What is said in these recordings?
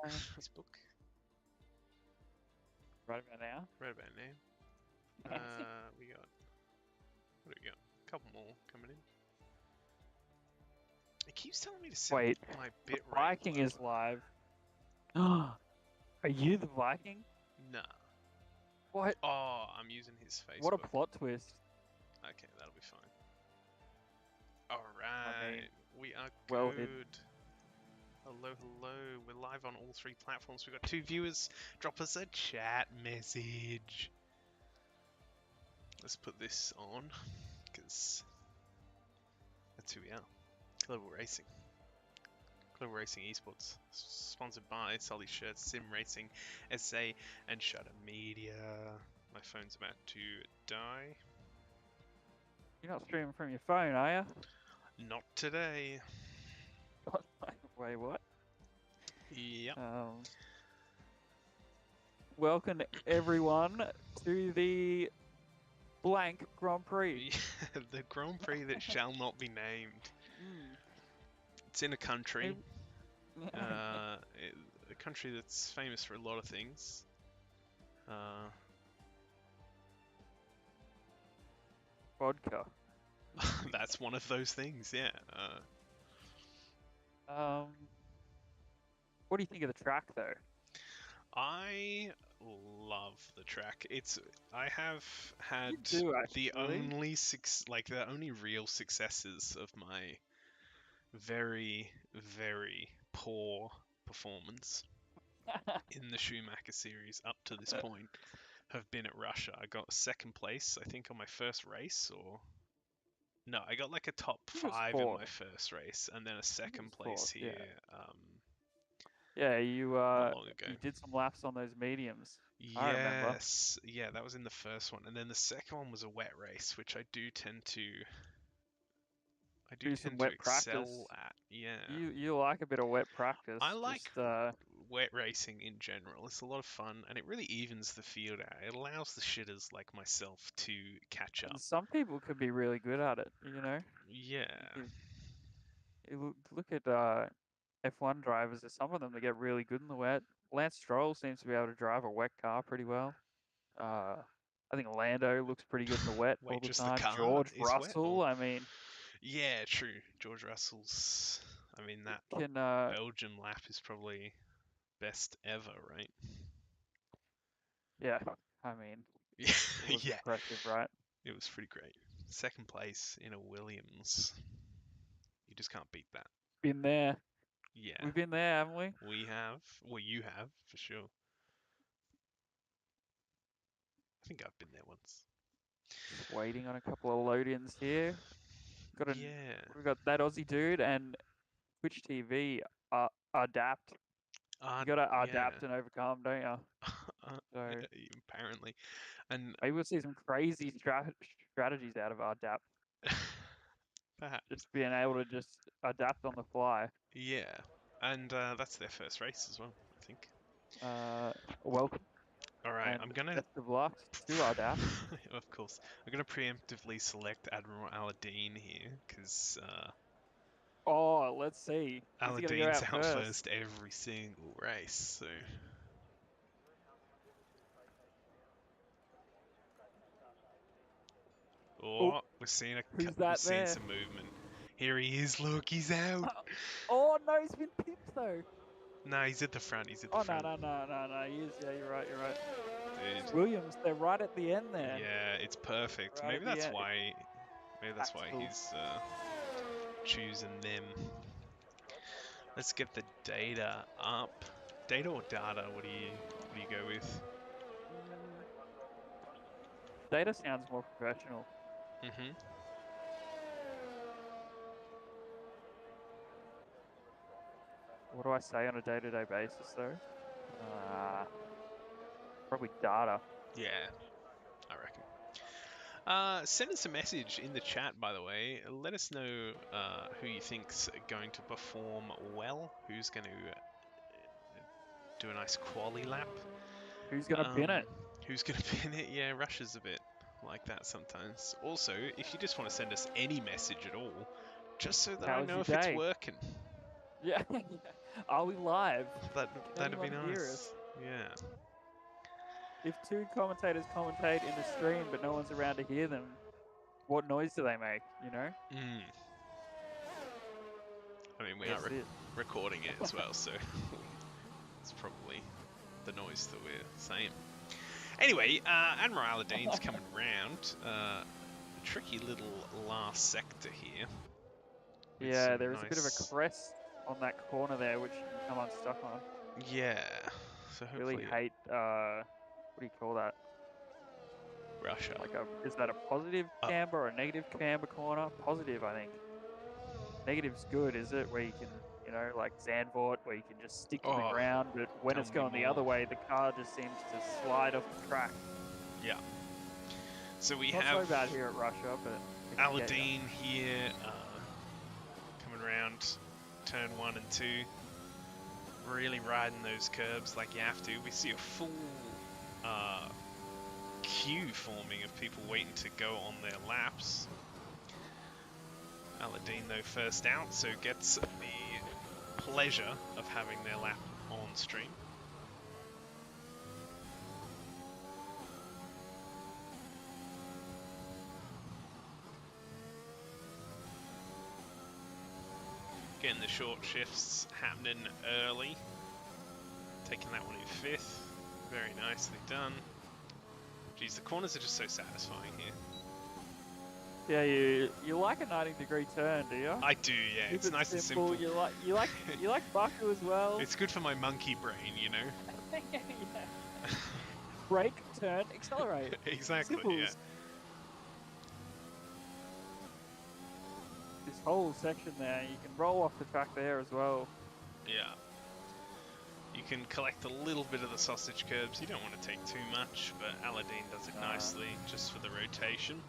Facebook. Right about now. Right about now. We got. What do we got? A couple more coming in. It keeps telling me to set Wait, my bit rate. Viking is live. Are you the Viking? Nah. What? Oh, I'm using his Facebook. What a plot twist. Okay, that'll be fine. Alright, we are well good. hidden. Hello, hello. We're live on all 3 platforms. We've got 2 viewers. Drop us a chat message. Let's put this on, because that's who we are. Global Racing. Global Racing Esports. Sponsored by Sully Shirts, Sim Racing, SA, and Shutter Media. My phone's about to die. You're not streaming from your phone, are you? Not today. Wait, what? Yep. Welcome everyone to the blank Grand Prix. The Grand Prix that shall not be named. It's in a country. A country that's famous for a lot of things. Vodka. That's one of those things, yeah. What do you think of the track, though? I love the track. I have had the only real successes of my very, very poor performance in the Schumacher series up to this point have been at Russia. I got 2nd place, I think, on my first race, or no, I got like a top 5 in my first race, and then a 2nd place here. Yeah, you not long ago. You did some laps on those mediums. Yes, yeah, that was in the first one, and then the second one was a wet race, which I do tend to. Excel practice at. Yeah. You like a bit of wet practice. I like wet racing in general. It's a lot of fun, and it really evens the field out. It allows the shitters like myself to catch up. Some people could be really good at it, you know? Yeah. You look at F1 drivers, there's some of them that get really good in the wet. Lance Stroll seems to be able to drive a wet car pretty well. I think Lando looks pretty good in the wet all the time. George Russell, I mean... Yeah, true. George Russell's... I mean, that Belgium lap is probably best ever, right? Yeah, I mean... Yeah. It was impressive, right? It was pretty great. 2nd place in a Williams. You just can't beat that. Been there. Yeah. We've been there, haven't we? We have. Well, you have, for sure. I think I've been there once. Just waiting on a couple of load-ins here. Yeah. We've got that Aussie dude and Twitch TV adapt. You gotta adapt and overcome, don't you? Apparently. And maybe we'll see some crazy strategies out of adapt. Perhaps. Just being able to just adapt on the fly. Yeah. And that's their first race as well, I think. Welcome. Alright, I'm gonna... Best of luck to adapt. Of course. I'm gonna preemptively select Admiral Aladdin here, because... Oh, let's see. Aladdin's out first every single race, so... Oh, we're seeing some movement. Here he is, look, he's out! Oh no, he's been pipped though! No, he's at the front, front. No, he is, yeah, you're right. Dude. Williams, they're right at the end there. Yeah, it's perfect. Maybe that's why he's choosing them. Let's get the data up. Data or data? What do you go with? Data sounds more professional. Mm-hmm. What do I say on a day-to-day basis, though? Probably data. Yeah, I reckon. Send us a message in the chat, by the way. Let us know who you think's going to perform well. Who's going to do a nice quali lap. Who's going to pin it? Who's going to pin it? Yeah, Russia's a bit like that sometimes. Also, if you just want to send us any message at all, just so that I know if it's working. Yeah. Are we live? That'd be nice. Yeah. If two commentators commentate in a stream but no one's around to hear them, what noise do they make, you know? I mean, we are recording it as well, so it's probably the noise that we're saying. Anyway, Admiral Aladine's coming round. Tricky little last sector here. Yeah, there is a bit of a crest on that corner there, which you can come unstuck on. Yeah. So hopefully... Really hate, what do you call that? Russia. Like is that a positive camber or a negative camber corner? Positive, I think. Negative's good, is it? Where you can, you know, like Zandvoort, where you can just stick to the ground, but when it's going the other way, the car just seems to slide off the track. Yeah. So we Not have... so bad here at Russia, but... Aladine here, coming around turn 1 and 2. Really riding those curbs like you have to. We see a full queue forming of people waiting to go on their laps. Aladine, though, first out, so gets the pleasure of having their lap on stream. Getting the short shifts happening early. Taking that one in 5th. Very nicely done. Geez, the corners are just so satisfying here. Yeah, you like a 90-degree turn, do you? I do, yeah. It's nice and simple. You like Baku as well. It's good for my monkey brain, you know. Yeah. Brake, turn, accelerate. Exactly. Simples. Yeah. This whole section there, you can roll off the track there as well. Yeah. You can collect a little bit of the sausage curbs. You don't want to take too much, but Aladine does it nicely just for the rotation.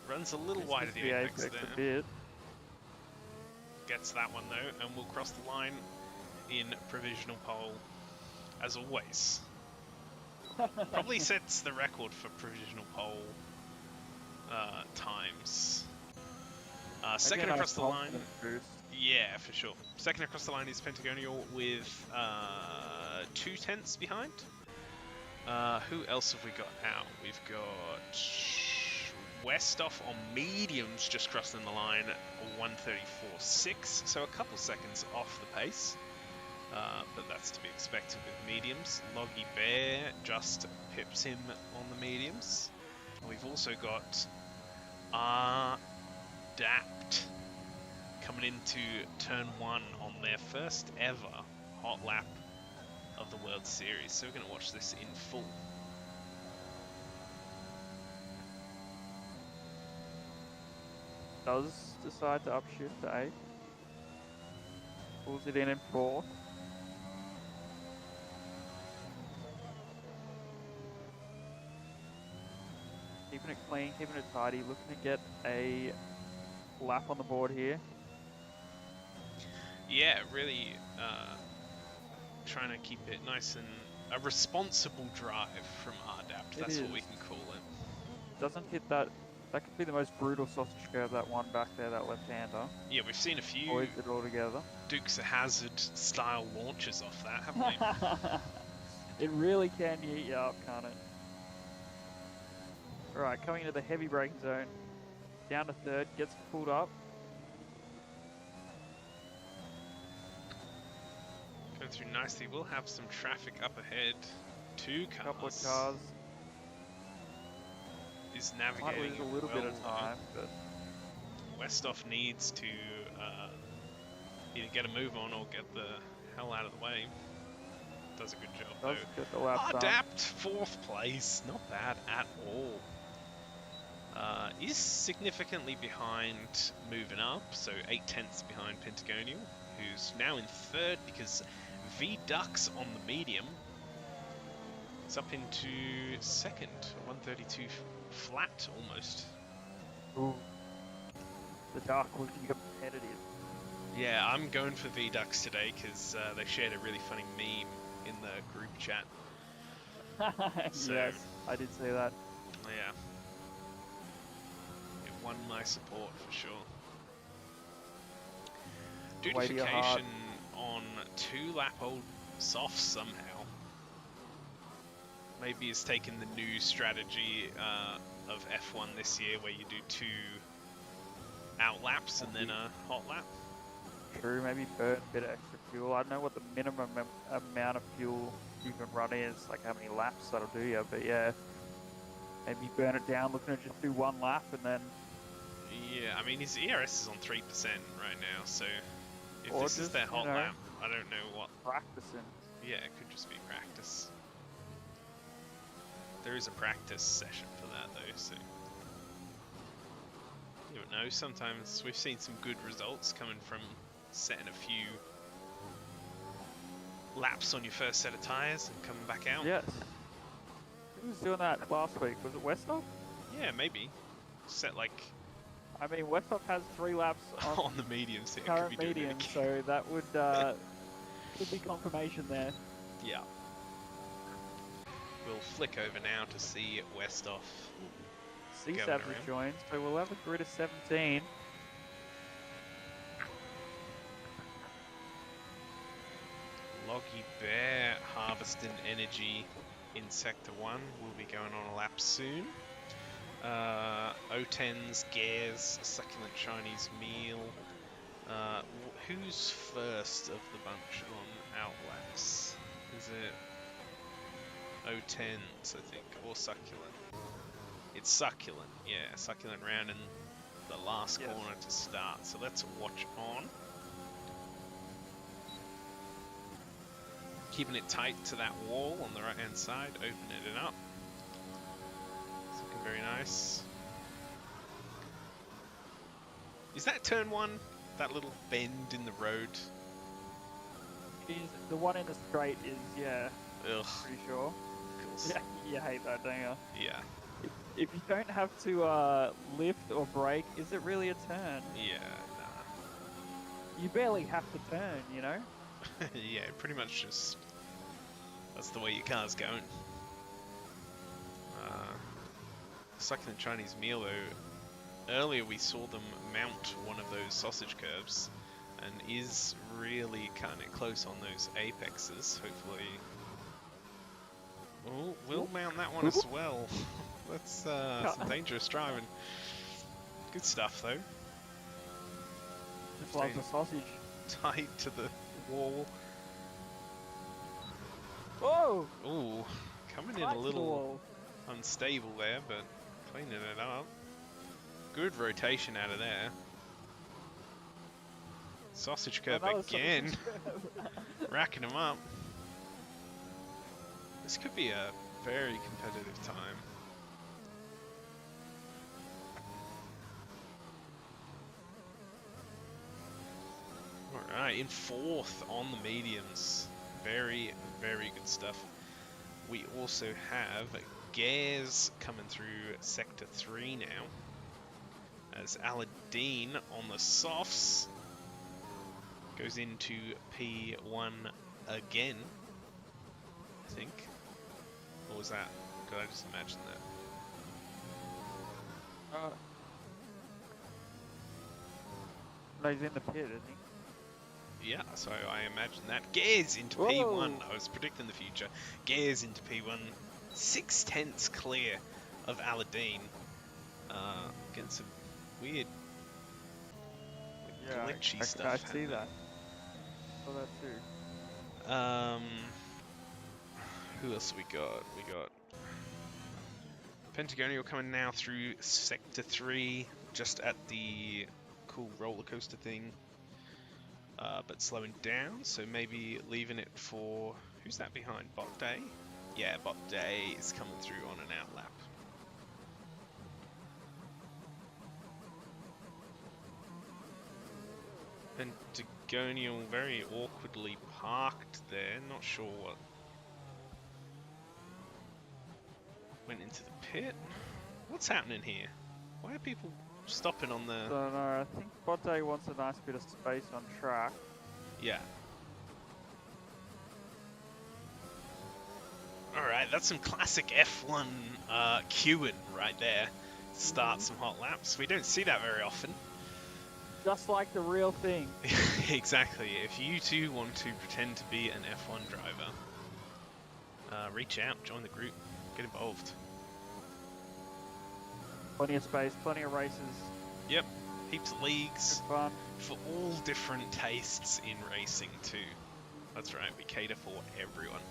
Runs a little wide of the apex there. Gets that one though, and we'll cross the line in provisional pole as always. Probably sets the record for provisional pole times. Second across the line. Yeah, for sure. Second across the line is Pentagonial with 2 tenths behind. Who else have we got out? We've got Westoff on mediums just crossing the line, 1:34.6, so a couple seconds off the pace. But that's to be expected with mediums. Loggy Bear just pips him on the mediums. We've also got Dapt coming into turn 1 on their first ever hot lap of the World Series. So we're going to watch this in full. Does decide to upshift to 8. Pulls it in 4. Keeping it clean, keeping it tidy, looking to get a lap on the board here. Yeah, really trying to keep it nice and a responsible drive from RDAPT. That's what we can call it. Doesn't hit that. That could be the most brutal sausage curve, that one back there, that left-hander. Yeah, we've seen a few Boys it all together. Dukes of Hazzard style launches off that, haven't we? It really can eat you up, can't it? Alright, coming into the heavy braking zone. Down to 3rd, gets pulled up. Going through nicely. We'll have some traffic up ahead. 2 cars. Couple of cars. Is navigating might lose a little bit of time, but Westoff needs to either get a move on or get the hell out of the way. Does a good job though. RDAPT 4th place, not bad at all. Is significantly behind moving up, so 8 tenths behind Pentagonial, who's now in 3rd because V-Ducks on the medium. It's up into 2nd, 132 flat almost. Ooh. The Duck looking competitive. Yeah, I'm going for V-Ducks today because they shared a really funny meme in the group chat. So, yes, I did see that. Yeah. It won my support for sure. Duplication on 2-lap-old softs somehow. Maybe he's taken the new strategy of F1 this year, where you do 2 out laps and then a hot lap. True, maybe burn a bit of extra fuel. I don't know what the minimum amount of fuel you can run is, like how many laps that'll do you, but yeah, maybe burn it down, looking to just do 1 lap and then... Yeah, I mean, his ERS is on 3% right now, so if or this is their hot lap, I don't know what... Practicing. Yeah, it could just be practice. There is a practice session for that, though, so... You don't know, sometimes we've seen some good results coming from setting a few laps on your first set of tyres and coming back out. Yes. Who was doing that last week? Was it Westhoff? Yeah, maybe. Set like... I mean, Westhoff has 3 laps on the mediums. So current medium, so that would could be confirmation there. Yeah. We'll flick over now to see Westhoff. C7 has joined, so we'll have a grid of 17. Loggy Bear harvesting energy in Sector 1 will be going on a lap soon. O10s, Gares, Succulent Chinese Meal. Who's first of the bunch on out laps? Is it O10s, I think, or Succulent? It's Succulent, yeah. Succulent rounding the last corner to start, so let's watch on. Keeping it tight to that wall on the right hand side, opening it up. It's looking very nice. Is that turn 1? That little bend in the road? The one in the straight is, yeah. Ugh. Pretty sure. Yeah, you hate that, don't you? Yeah. If you don't have to lift or brake, is it really a turn? Yeah, nah. You barely have to turn, you know? Yeah, pretty much just... That's the way your car's going. Succulent Chinese Meal, though, earlier we saw them mount one of those sausage curbs, and is really cutting it close on those apexes, hopefully. Oh, we'll mount that one as well. That's some dangerous driving. Good stuff, though. Just like the sausage. Tight to the wall. Whoa! Ooh, coming in a little unstable there, but cleaning it up. Good rotation out of there. Sausage curb again. Racking them up. This could be a very competitive time. Alright, in 4th on the mediums. Very, very good stuff. We also have Gares coming through Sector 3 now. As Aladdin on the softs goes into P1 again, I think. Or was that? Could I just imagine that? No, he's in the pit, isn't he? Yeah, so I imagine that. Gares into P1. I was predicting the future. Gares into P1. 6/10 clear of Aladdin. Getting some weird, glitchy stuff. I see that. Saw that too. Who else have we got? We got Pentagonial coming now through Sector 3, just at the cool roller coaster thing. But slowing down, so maybe leaving it for... Who's that behind? Bot Day? Yeah, Bot Day is coming through on an out lap. Pentagonial very awkwardly parked there, not sure what went into the pit. What's happening here? Why are people stopping on the... I don't know, I think Botte wants a nice bit of space on track. Yeah. Alright, that's some classic F1 queuing right there. Start some hot laps. We don't see that very often. Just like the real thing. Exactly. If you too want to pretend to be an F1 driver, reach out, join the group, get involved. Plenty of space, plenty of races. Yep, heaps of leagues. Good fun. For all different tastes in racing too. That's right, we cater for everyone.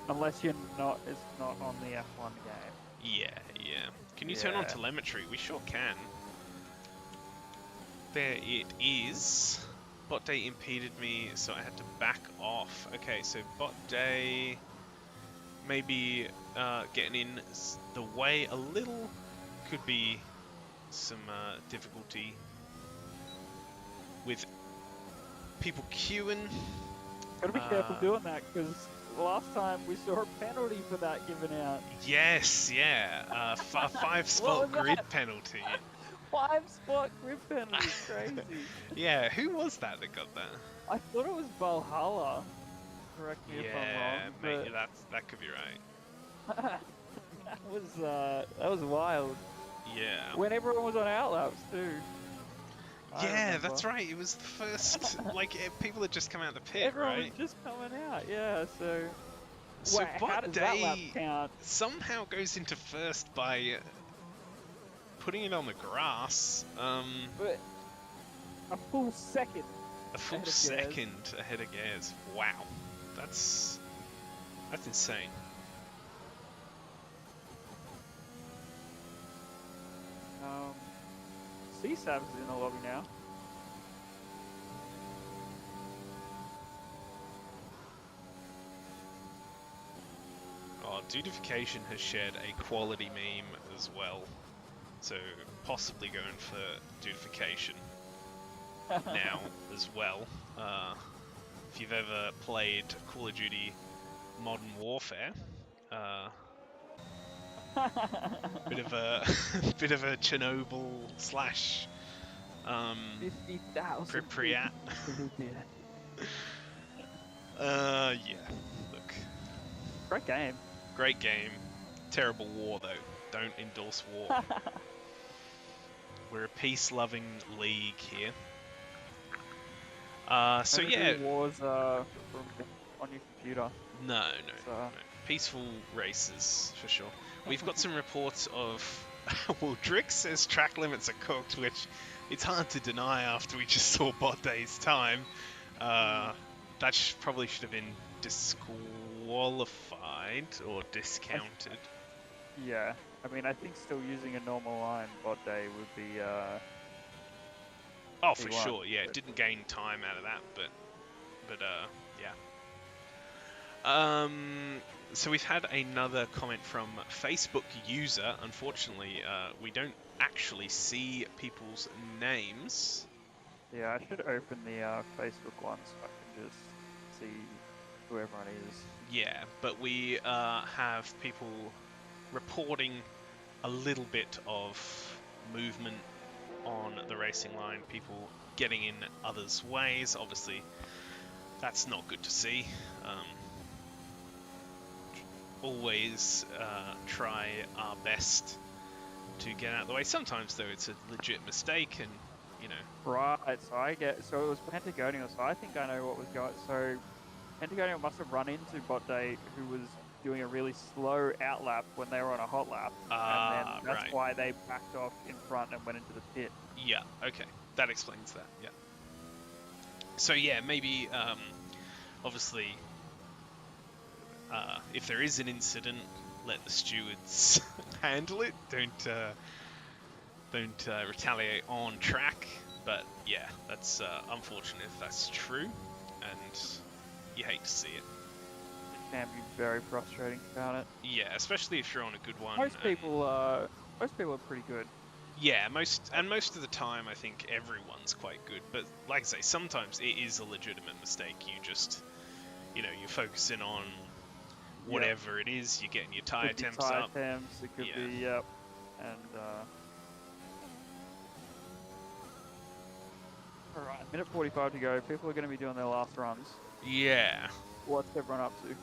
Unless it's not on the F1 game. Yeah. Can you turn on telemetry? We sure can. There it is. Bot day impeded me, so I had to back off. Okay, so bot day maybe getting in the way a little. Could be some difficulty with people queuing. Gotta be careful doing that, because last time we saw a penalty for that given out. Yes, yeah. 5-spot grid penalty. 5-spot grid penalty, crazy. Yeah, who was that got that? I thought it was Valhalla. Correct me if I'm wrong. Yeah, mate, that could be right. that was wild. Yeah. When everyone was on outlaps too. Yeah, that's right. It was the first, people had just come out of the pit, everyone right? was just coming out, yeah, so... So wait, how does that lap Day count? somehow goes into first by putting it on the grass. But a full second. A full second ahead of Gaz. Wow. That's insane. CSAVs is in the lobby now. Oh, Dudification has shared a quality meme as well. So possibly going for Dudification now as well. If you've ever played Call of Duty Modern Warfare, bit of a Chernobyl slash 50,000 Pripyat. Yeah. Look. Great game. Terrible war though. Don't endorse war. We're a peace-loving league here. So yeah. Wars on your computer. No. Peaceful races for sure. We've got some reports of. Well, Drix says track limits are cooked, which it's hard to deny after we just saw Bot Day's time. That probably should have been disqualified or discounted. Yeah, I mean, I think still using a normal line Bot Day would be. Oh, for sure. Yeah, it didn't gain time out of that, but yeah. So we've had another comment from Facebook user. Unfortunately, we don't actually see people's names. Yeah, I should open the Facebook one so I can just see who everyone is. Yeah, but we have people reporting a little bit of movement on the racing line, people getting in others' ways. Obviously, that's not good to see. Always try our best to get out of the way. Sometimes, though, it's a legit mistake, and you know. Right. So it was Pentagonal. So I think I know what was going. So Pentagonal must have run into Bot Day, who was doing a really slow outlap when they were on a hot lap, and then that's why they backed off in front and went into the pit. Yeah. Okay. That explains that. Yeah. So yeah, maybe obviously. If there is an incident, let the stewards handle it. Don't retaliate on track. But yeah, that's unfortunate if that's true, and you hate to see it. It can be very frustrating about it. Yeah, especially if you're on a good one. Most people are pretty good. Yeah, most of the time, I think everyone's quite good. But like I say, sometimes it is a legitimate mistake. You just, you're focusing on whatever it is, you're getting your tyre temps up. It could be, yep. And, alright, minute 45 to go. People are going to be doing their last runs. Yeah. What's everyone up to?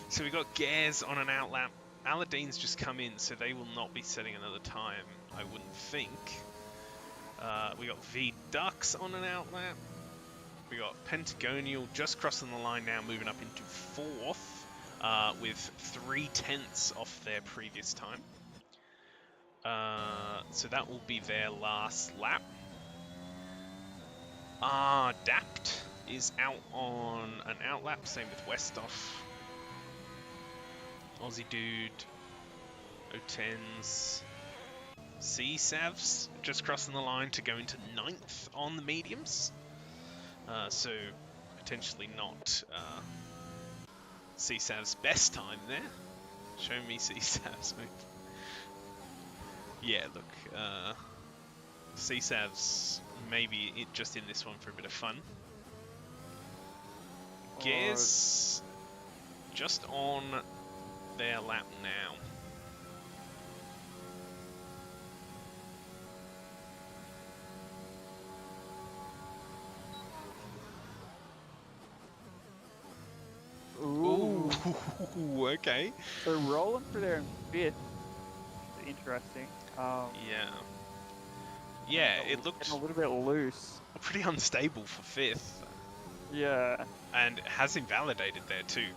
So we got Gaz on an outlap. Aladdin's just come in, so they will not be setting another time, I wouldn't think. We got V Ducks on an outlap. We got Pentagonial just crossing the line now, moving up into 4th with 3/10 off their previous time. So that will be their last lap. Dapt is out on an outlap, same with Westoff. Aussie Dude, O10s, C-Savs just crossing the line to go into 9th on the mediums. So potentially not C-Sav's best time there. Show me C-Sav's move. Yeah, look, C-Sav's maybe just in this one for a bit of fun. Gears just on their lap now. Ooh. Okay. So rolling for their 5th. Interesting. Yeah, it looked a little bit loose. Pretty unstable for 5th. Yeah. And has invalidated there too.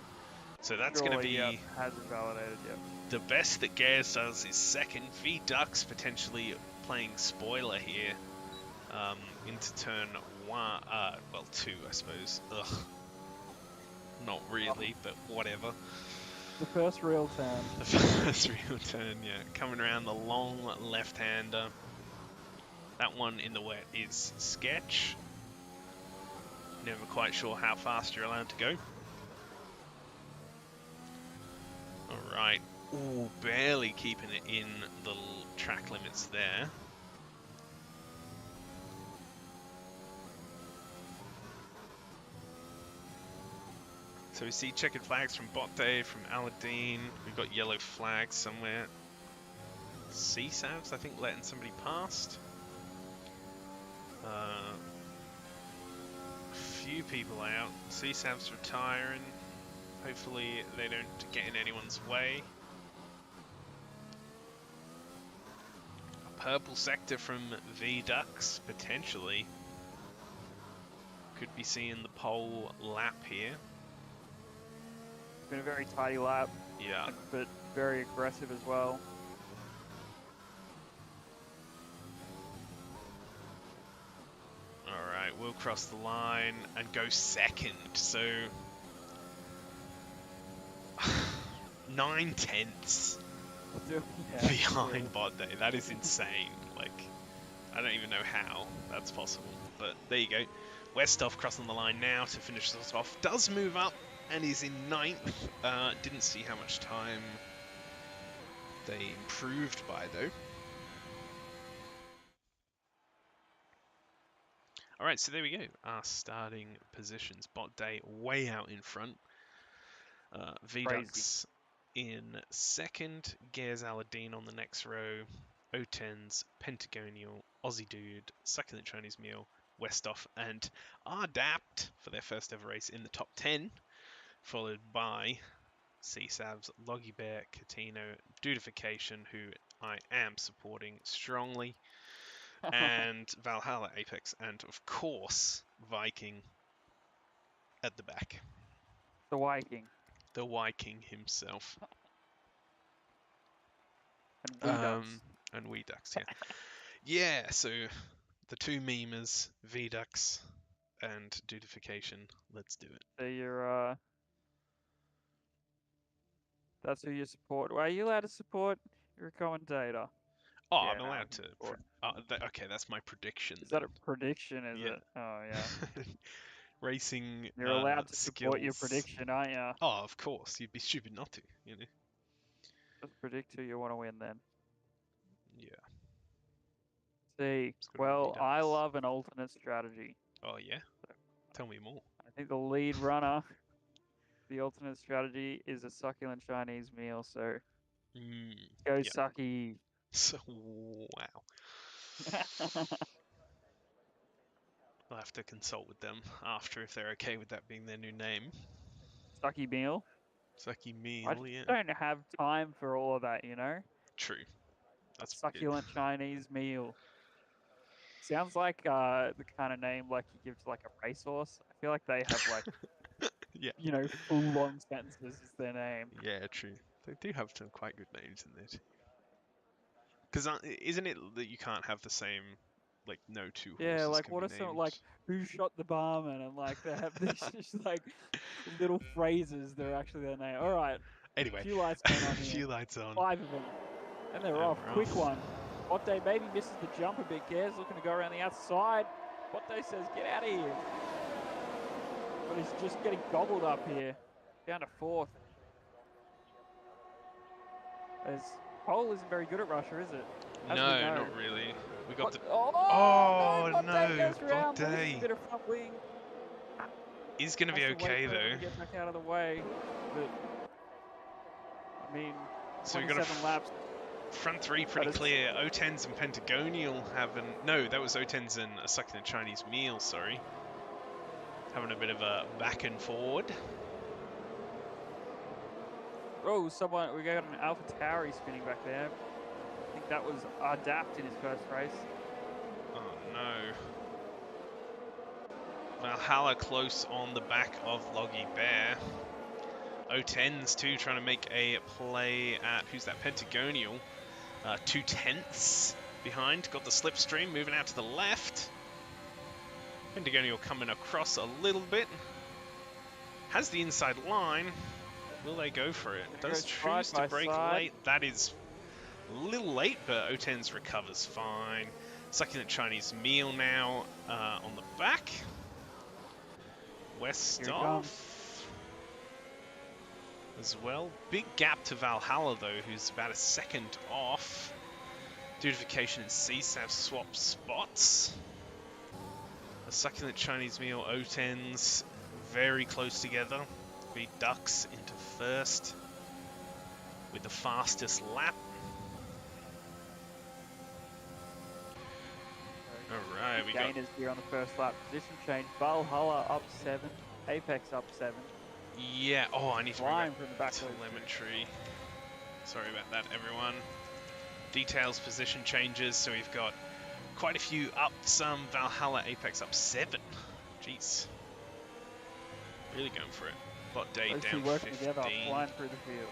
So that's going to be has invalidated, yeah. The best that Gears does is 2nd. V Ducks potentially playing spoiler here into turn 1. Well, 2, I suppose. Ugh. Not really, but whatever. The first real turn. The first real turn, yeah. Coming around the long left-hander. That one in the wet is Sketch. Never quite sure how fast you're allowed to go. Alright. Ooh, barely keeping it in the track limits there. So we see checkered flags from Bot Day, from Aladdin. We've got yellow flags somewhere. C-Savs, I think, letting somebody past. Few people out. C-Savs retiring. Hopefully they don't get in anyone's way. A purple sector from V-Ducks, potentially. Could be seeing the pole lap here. It's been a very tidy lap. Yeah. But very aggressive as well. Alright, we'll cross the line and go 2nd. So 9/10 behind Bot Day. That is insane. Like, I don't even know how that's possible. But there you go. Westoff crossing the line now to finish this off. Does move up and is in 9th. Didn't see how much time they improved by, though. Alright, so there we go. Our starting positions. Bot Day way out in front. V-Ducks in 2nd. Gears Aladdin on the next row. O10s, Pentagonial, Aussie Dude, Succulent Chinese Meal, Westoff, and Dapt for their first ever race in the top 10. Followed by C-Savs, Loggy Bear, Catino, Dudification, who I am supporting strongly. And Valhalla, Apex, and of course, Viking at the back. The Viking. The Viking himself. And V-Ducks, yeah. Yeah, so the two memers, V-Ducks and Dudification. Let's do it. So you're, that's who you support. Well, are you allowed to support your commentator? Oh, yeah, I'm allowed to. Okay, that's my prediction. Is that a prediction, is it? Oh, yeah. Racing You're allowed to support your prediction, aren't you? Oh, of course. You'd be stupid not to, you know. Just predict who you want to win then. Yeah. See, well, I love an alternate strategy. Oh, yeah? Tell me more. I think the lead runner, the alternate strategy is a succulent Chinese meal, so go Sucky. So, wow. I'll have to consult with them after if they're okay with that being their new name. Sucky meal? Sucky meal, I don't have time for all of that, you know? True. That's succulent Chinese meal. Sounds like the kind of name like you give to like a racehorse. I feel like they have like, Yeah. you know, full long sentences is their name. Yeah, true. They do have some quite good names in there. Because isn't it that you can't have the same, like, no two Yeah, horses like can what be are some named? like who shot the barman and like they have these just like little phrases. They're actually their name. All right, Anyway, few lights going on here. few lights on. 5 of them, and they're And off. we're Quick off. one. Botte maybe misses the jump a bit. Cares looking to go around the outside. Botte says, "Get out of here!" But he's just getting gobbled up here. Down to 4th. As Pole isn't very good at Russia, is it? As we No, know. not really. We got the. Oh, Oh no! Botte no, goes around, loses a Botte. bit of front wing. He's gonna be Has to wait okay for him to though. get back out of the way. But I mean, So we got a 27 laps. front three pretty clear. O10s and Pentagonial haven't. No, that was O10s and a succulent Chinese meal. Sorry, having a bit of a back and forward. Oh, we got an Alpha Tauri spinning back there. I think that was Adapt in his first race. Oh no. Valhalla close on the back of Loggy Bear. O10s too, trying to make a play at, who's that, Pentagonial. 2/10 behind, got the slipstream, moving out to the left. Pentagonial coming across a little bit. Has the inside line. Will they go for it? Does choose to brake late. That is a little late, but O10s recovers fine. Succulent Chinese meal now on the back. West off as well. Big gap to Valhalla though, who's about a second off. Dudification and CSAV swap spots. A Succulent Chinese meal, O10s very close together. V Ducks into first with the fastest lap. Alright, we got gainers here on the first lap. Position change. Valhalla up 7. Apex up 7. Yeah, oh, I need to Flying from the back telemetry. Sorry about that, everyone. Details, position changes, so we've got quite a few up, some Valhalla Apex up 7. Jeez. Really going for it. Bot day down 15. Together, flying through the field.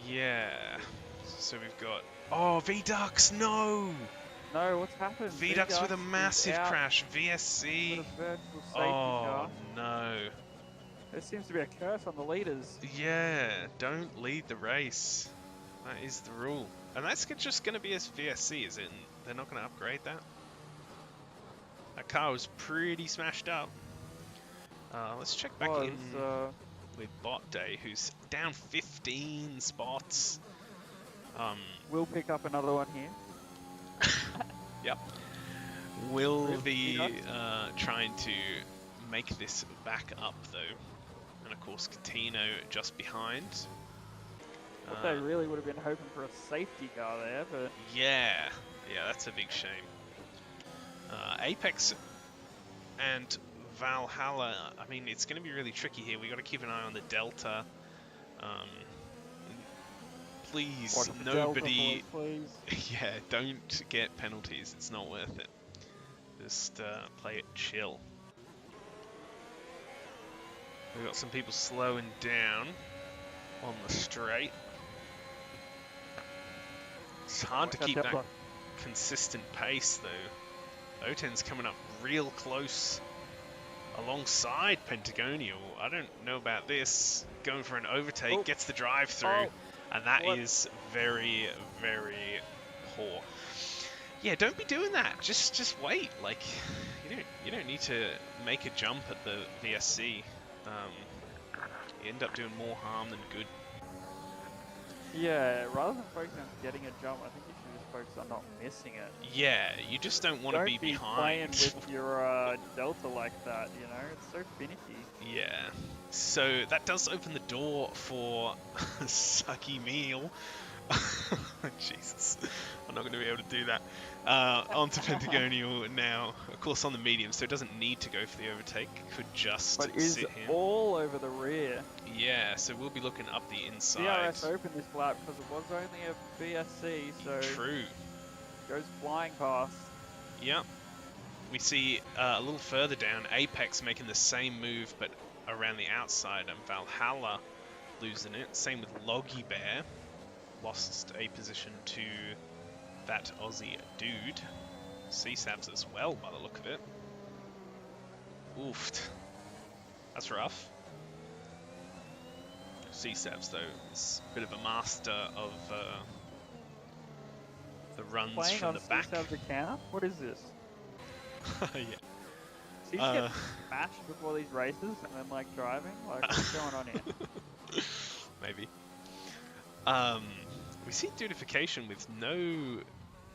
Yeah. So we've got... Oh, V-Ducks, no! No, what's happened? V-Ducks with a massive crash. VSC. Oh, no. There seems to be a curse on the leaders. Yeah, don't lead the race. That is the rule. And that's just going to be as VSC, is it? They're not going to upgrade that? That car was pretty smashed up. Let's check back in with Bot Day, who's down 15 spots. We'll pick up another one here. Yep. Will be trying to make this back up, though. And of course, Catino just behind. They really would have been hoping for a safety car there, but... Yeah, that's a big shame. Apex and Valhalla, I mean, it's going to be really tricky here. We've got to keep an eye on the Delta. Please, nobody... Delta, please. Yeah, don't get penalties. It's not worth it. Just play it chill. We've got some people slowing down on the straight. It's hard to keep that consistent pace, though. O10's coming up real close alongside Pentagonial. I don't know about this. Going for an overtake, gets the drive through, and that is very, very poor. Yeah, don't be doing that. Just wait. Like, you don't need to make a jump at the VSC. You end up doing more harm than good. Yeah, rather than focusing on getting a jump, I think you should just focus on not missing it. Yeah, you just don't want to be behind. Playing with your Delta like that, you know? It's so finicky. Yeah. So that does open the door for Sucky Meal. Jesus. I'm not going to be able to do that. Onto Pentagonial now. Of course on the medium, so it doesn't need to go for the overtake. Could just sit here. All over the rear. Yeah, so we'll be looking up the inside. DRS opened this lap because it was only a VSC, so... True. Goes flying past. Yep. We see a little further down, Apex making the same move, but around the outside, and Valhalla losing it. Same with Loggy Bear. Lost a position to that Aussie dude. CSAVs as well, by the look of it. Oof. That's rough. CSAVs, though, is a bit of a master of the runs playing from on the back. CSAV's account? What is this? Yeah. He's getting smashed before these races and then like driving? Like, what's going on here? Maybe. We see Dudification with no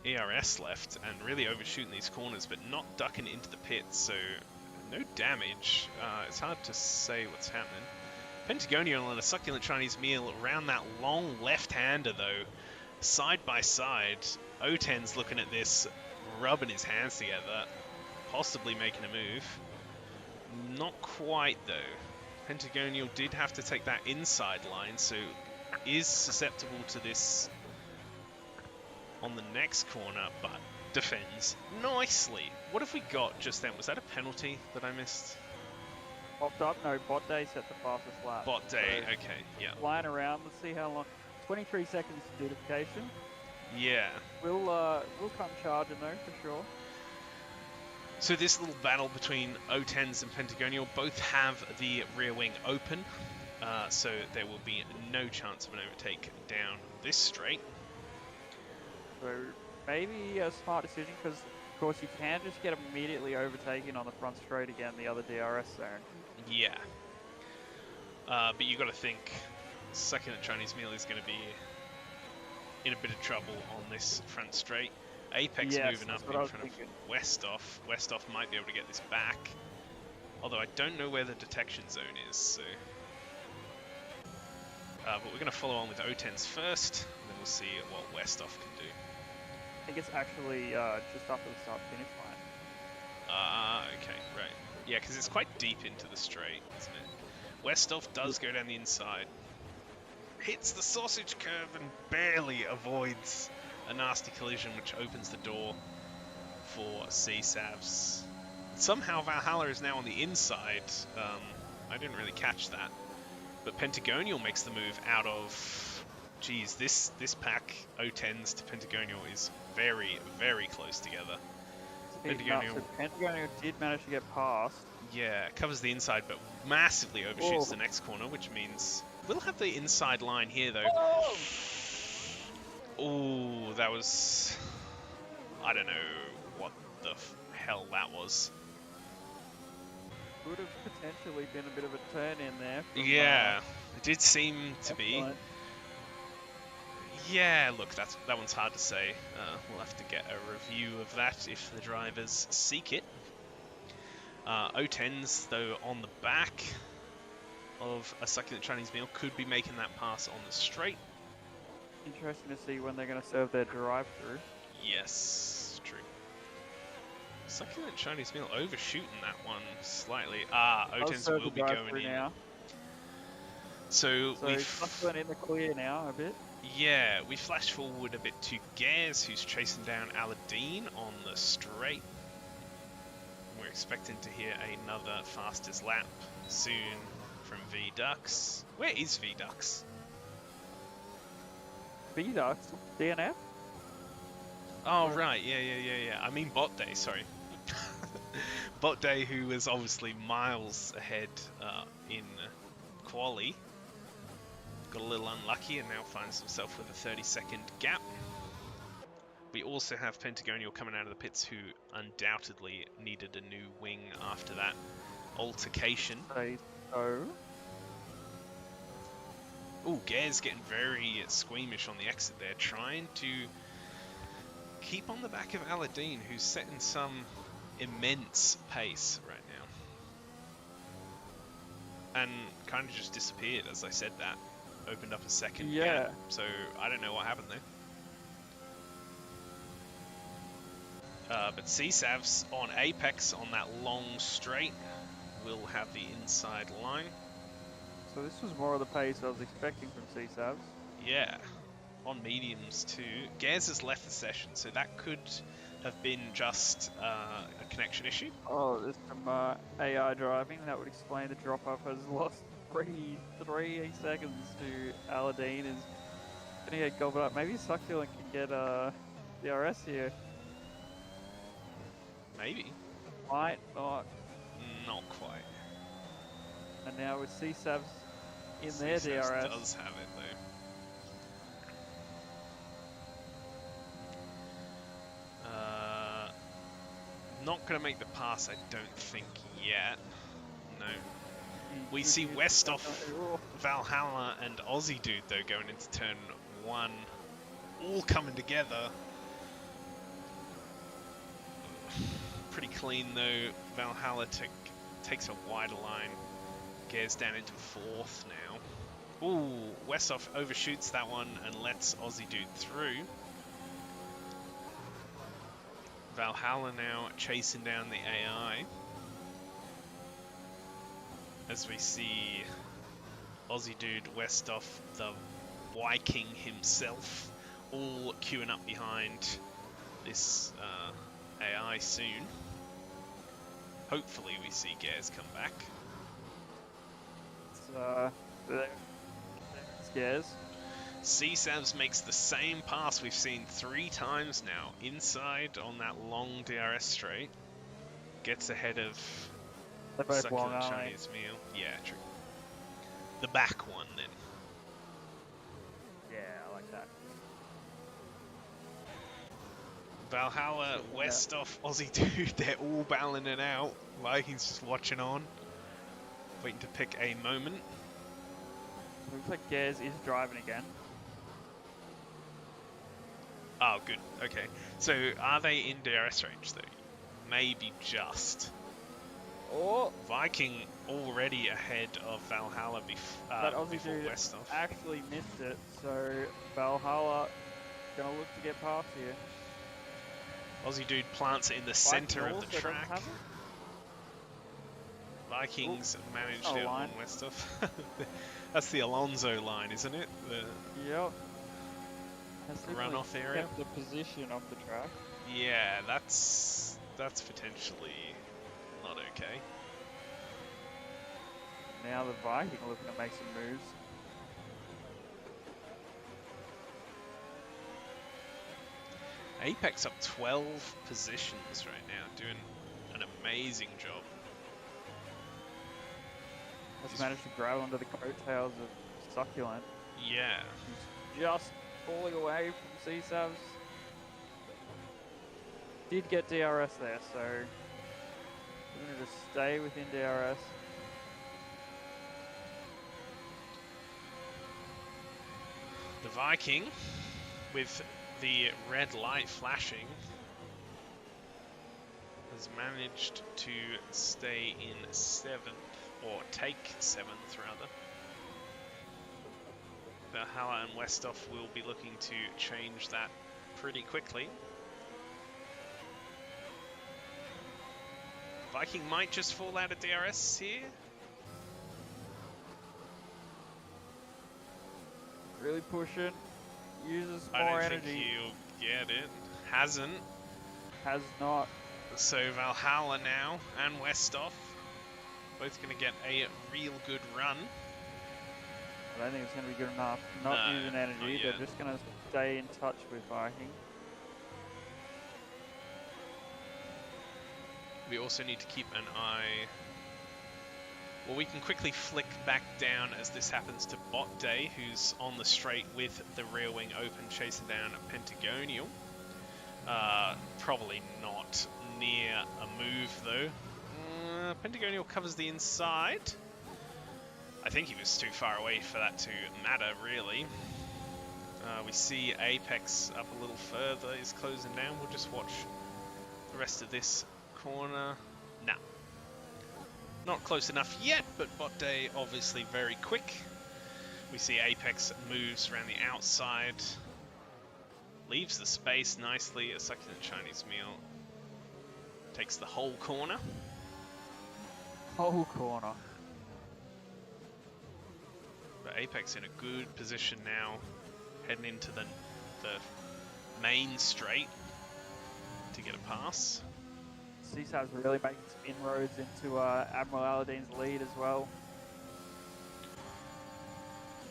ERS left and really overshooting these corners, but not ducking into the pits, so no damage. It's hard to say what's happening. Pentagonio on a succulent Chinese meal around that long left-hander, though, side by side. O10's looking at this, rubbing his hands together, possibly making a move. Not quite, though. Pentagonio did have to take that inside line, so is susceptible to this on the next corner, but defends nicely. What have we got just then? Was that a penalty that I missed? Popped up? No, Bot Day set the fastest lap. Bot Day, so okay, yeah. Flying around, let's see how long. 23 seconds duplication. Yeah. We'll come charging though, for sure. So this little battle between O10s and Pentagonio both have the rear wing open, so there will be no chance of an overtake down this straight. So maybe a smart decision, because of course you can just get immediately overtaken on the front straight again, the other DRS zone. Yeah. But you got to think, second at Chinese Meal is going to be in a bit of trouble on this front straight. Apex moving up in front of Westhoff. Westhoff might be able to get this back. Although I don't know where the detection zone is, so... but we're going to follow on with O10s first, and then we'll see what Westhoff can do. I think it's actually just after the start-finish line. Okay, right. Yeah, because it's quite deep into the straight, isn't it? Westhoff does go down the inside. Hits the sausage curve and barely avoids a nasty collision, which opens the door for CSAVs. Somehow Valhalla is now on the inside. I didn't really catch that. But Pentagonio makes the move out of... Geez, this pack, O10s to Pentagonio, is very, very close together. Pentagonio did manage to get past. Yeah, covers the inside, but massively overshoots the next corner, which means we'll have the inside line here, though. Oh, that was... I don't know what the hell that was. Would have potentially been a bit of a turn in there. Yeah, it did seem to be. Yeah, look, that one's hard to say. We'll have to get a review of that if the drivers seek it. O10s, though, on the back of a succulent Chinese meal could be making that pass on the straight. Interesting to see when they're going to serve their drive-through. Yes, true. Succulent Chinese meal overshooting that one slightly. O10s will be going in. Now. So we've Succulent in the clear now a bit. Yeah, we flash forward a bit to Gaz, who's chasing down Aladdin on the straight. We're expecting to hear another fastest lap soon from V-Dux. Where is V-Dux? V-Dux? DNF? Oh, right, yeah. I mean Bot Day, sorry. Bot Day, who was obviously miles ahead in quali. Got a little unlucky and now finds himself with a 30-second gap. We also have Pentagonio coming out of the pits, who undoubtedly needed a new wing after that altercation. So. Ooh, Gaz getting very squeamish on the exit there, trying to keep on the back of Aladdin, who's setting some immense pace right now. And kind of just disappeared as I said that. Opened up a second gap, so I don't know what happened there. But CSAVs on Apex on that long straight will have the inside line. So this was more of the pace I was expecting from CSAVs. Yeah, on mediums too. Gaz has left the session, so that could have been just a connection issue. Oh, there's some AI driving. That would explain the drop-off. Has lost three seconds to Aladdin. Is gonna get gobbled up. Maybe Succulent can get DRS here. Maybe. Might not. Not quite. And now with CSAVs in their CSAVs DRS. does have it though. Not going to make the pass, I don't think, yet. No. We see Westhoff, Valhalla, and Aussie Dude, though, going into turn 1. All coming together. Pretty clean, though. Valhalla takes a wider line. Gears down into 4th now. Ooh, Westhoff overshoots that one and lets Aussie Dude through. Valhalla now chasing down the AI. As we see Aussie Dude, Westhoff, the Viking himself, all queuing up behind this AI soon. Hopefully we see Gears come back. It's Gears. CSAVs makes the same pass we've seen 3 times now, inside on that long DRS straight. Gets ahead of Succulent Chinese Meal. Yeah, true. The back one then. Yeah, I like that. Valhalla, Westhoff, Aussie Dude, they're all battling it out. Vikings just watching on, waiting to pick a moment. Looks like Gears is driving again. Oh, good. Okay. So, are they in DRS range, though? Maybe just. Oh! Viking already ahead of Valhalla before Westhoff. Actually missed it, so Valhalla gonna look to get past here. Aussie Dude plants it in the center of the track. Vikings managed it on Westhoff. That's the Alonso line, isn't it? Yep. Runoff area. Kept the position of the track. Yeah, that's potentially not okay. Now the Viking looking to make some moves. Apex up 12 positions right now, doing an amazing job. Has managed to grab onto the coattails of Succulent. Yeah. He's just falling away from CSAVs. Did get DRS there, so we're going to just stay within DRS. The Viking, with the red light flashing, has managed to stay in 7th, or take 7th rather. Valhalla and Westhoff will be looking to change that pretty quickly. Viking might just fall out of DRS here. Really pushing. Uses more more energy. energy. I don't think he'll get it. Hasn't. Has not. So Valhalla now and Westhoff both going to get a real good run. I don't think it's going to be good enough. Not using energy. They're just going to stay in touch with Viking. We also need to keep an eye. Well, we can quickly flick back down as this happens to Bot Day, who's on the straight with the rear wing open, chasing down a Pentagonial. Probably not near a move, though. Pentagonial covers the inside. I think he was too far away for that to matter, really. We see Apex up a little further. He's closing down. We'll just watch the rest of this corner. Nah. Not close enough yet, but Bot Day obviously very quick. We see Apex moves around the outside. Leaves the space nicely. A Succulent Chinese Meal takes the whole corner. Whole corner. But Apex in a good position now, heading into the main straight. to get a pass. CSAV's really making some inroads into Admiral Aladdin's lead as well.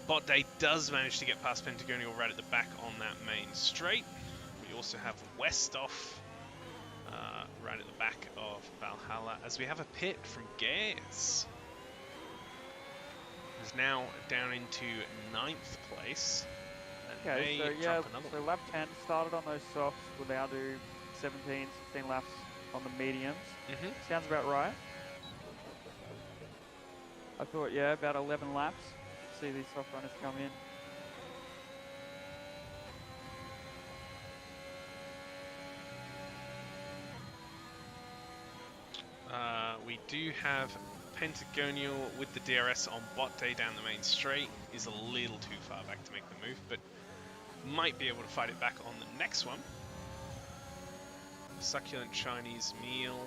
Bot Day does manage to get past Pentagonial right at the back on that main straight. We also have Westoff right at the back of Valhalla, as we have a pit from Gares. Who's now down into 9th place. Okay, so yeah, so lap 10 started on those softs. We'll now do 17, 16 laps on the mediums. Sounds about right. I thought, yeah, about 11 laps. See these soft runners come in. We do have Pentagonial with the DRS on Bot Day down the main straight. Is a little too far back to make the move, but might be able to fight it back on the next one. Succulent Chinese Meal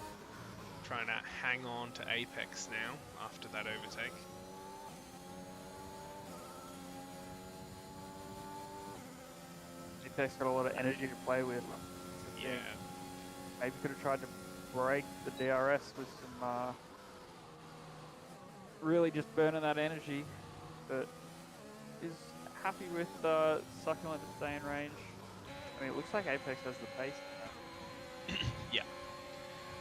trying to hang on to Apex now after that overtake. Apex got a lot of energy to play with. Yeah. Maybe could have tried to break the DRS with some really just burning that energy, but is happy with Succulent to stay in range. I mean, it looks like Apex has the pace. Yeah.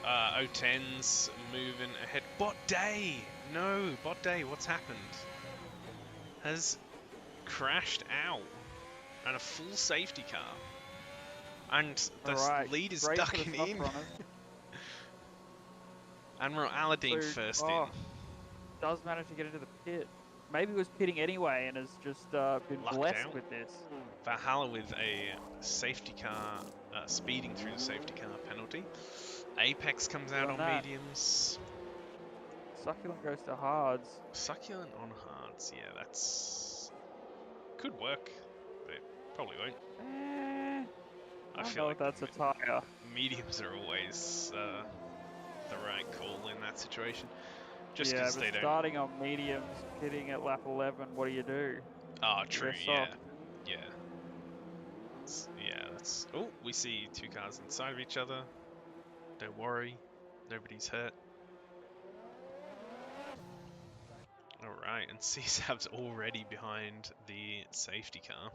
O10's moving ahead. Bot Day! No, Bot Day, what's happened? Has crashed out. And a full safety car. And the lead is ducking in. Admiral Aladdin first in. Does manage to get into the pit. Maybe he was pitting anyway and has just been blessed with this. Valhalla with a safety car, speeding through the safety car penalty. Apex comes out on mediums. Succulent goes to hards. Succulent on hards, yeah, that's... could work, but probably won't. I feel like that's a tire. Mediums are always the right call in that situation. Just yeah, but they starting on mediums, pitting at lap 11, what do you do? Oh, true, yeah. Yeah. Yeah, that's... Oh, we see two cars inside of each other. Don't worry, nobody's hurt. Alright, and CSAV's already behind the safety car.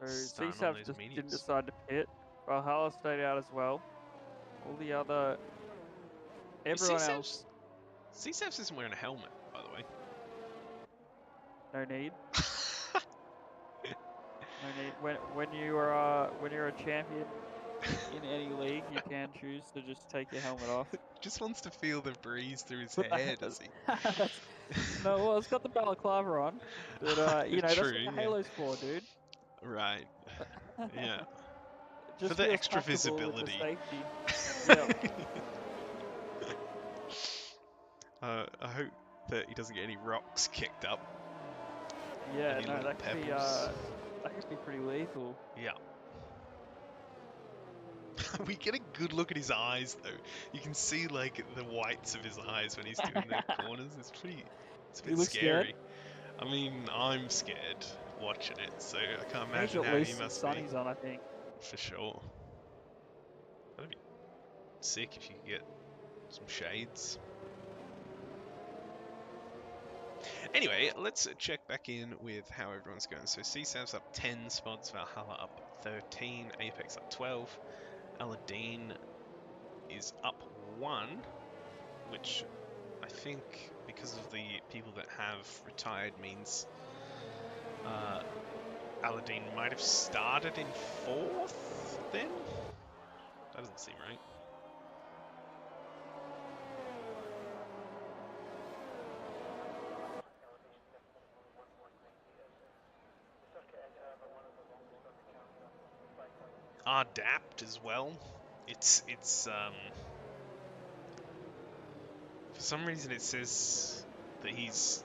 So CSAV just didn't decide to pit. Valhalla stayed out as well. All the other... Everyone else... CSAV isn't wearing a helmet, by the way. No need. No need. When you're a champion in any league, you can choose to just take your helmet off. Just wants to feel the breeze through his head, does he? No, well, it's got the balaclava on. But, you know, that's what the Halo's for, dude. Right. Yeah. Just for the extra visibility. Yeah. I hope that he doesn't get any rocks kicked up. Yeah, no, that could be pretty lethal. Yeah. We get a good look at his eyes, though. You can see, like, the whites of his eyes when he's doing the corners. It's a bit scary. Scared? I mean, I'm scared watching it, so I can't imagine how he must be. Sunnies on, I think. For sure. That'd be sick if you could get some shades. Anyway, let's check back in with how everyone's going. So CSAV's up 10 spots, Valhalla up 13, Apex up 12, Aladdin is up 1, which I think because of the people that have retired means Aladdin might have started in 4th then? That doesn't seem right. Adapt as well. It's for some reason it says that he's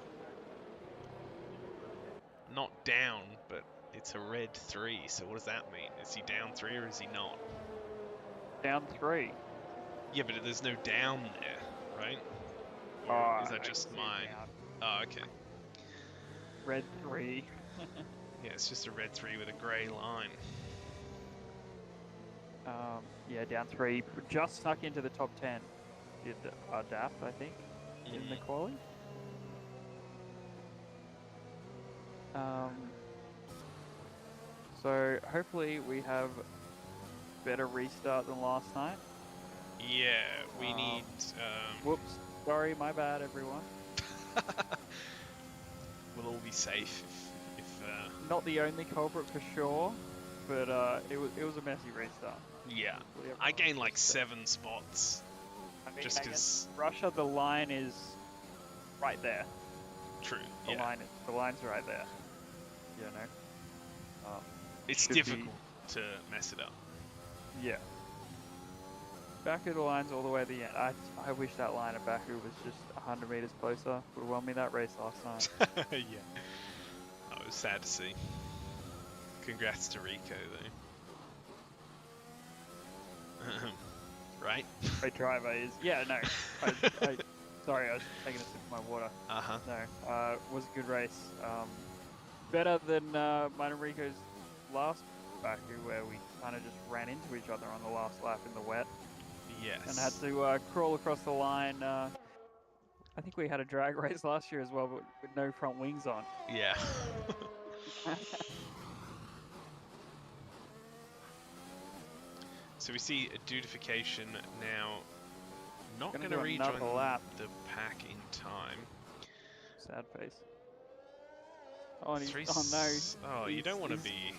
not down, but it's a red 3, so what does that mean? Is he down 3 or is he not? Down 3. Yeah, but there's no down there, right? Or is that just mine? Oh, okay. Red 3. Yeah, it's just a red 3 with a grey line. Yeah, down 3. Just snuck into the top 10. Did DAF, I think, in the quali. So hopefully we have better restart than last night. Yeah, we need... Whoops. Sorry, my bad, everyone. We'll all be safe if Not the only culprit for sure, but it was a messy restart. Yeah, I gained like 7 spots. I mean, just because Russia, the line is right there. True. The line's right there. You know. It's difficult to mess it up. Yeah. Baku, the line's all the way at the end. I wish that line at Baku was just 100 meters closer. Would have won me that race last night. Yeah. That was sad to see. Congrats to Rico, though. Right? Great driver is. Yeah, no. Sorry, I was taking a sip of my water. No. Was a good race. Better than mine and Rico's last Baku, where we kind of just ran into each other on the last lap in the wet. Yes. And had to crawl across the line. I think we had a drag race last year as well, but with no front wings on. Yeah. So we see a dudification now. Not going to rejoin the pack in time. Sad face. Oh, no. Oh, you don't want to be...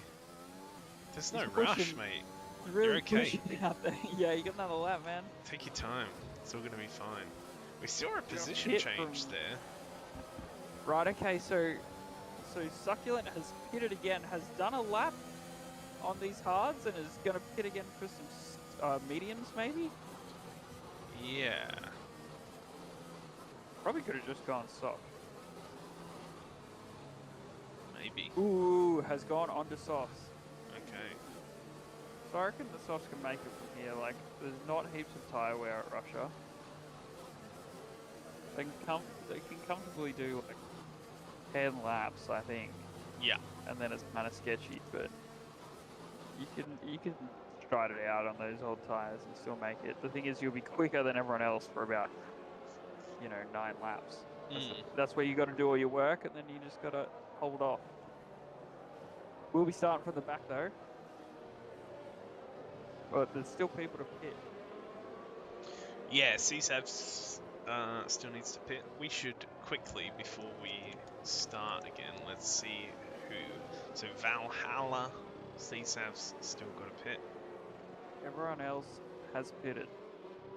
There's no rush, mate. Really You're okay. Out there. Yeah, you got another lap, man. Take your time. It's all going to be fine. We saw a position change there. Right, okay, so Succulent has pitted again, has done a lap on these hards and is going to pit again for some mediums, maybe? Yeah. Probably could have just gone soft. Maybe. Ooh, has gone onto softs. Okay. So I reckon the softs can make it from here. Like, there's not heaps of tyre wear at Russia. They can comfortably do like 10 laps, I think. Yeah. And then it's kind of sketchy, but you can stride it out on those old tyres and still make it. The thing is, you'll be quicker than everyone else for about, 9 laps. That's where you got to do all your work, and then you just got to hold off. We'll be starting from the back though, but there's still people to pit. Yeah, CSAV still needs to pit. We should quickly, before we start again, let's see who. So Valhalla, CSAV's still got a pit. Everyone else has pitted,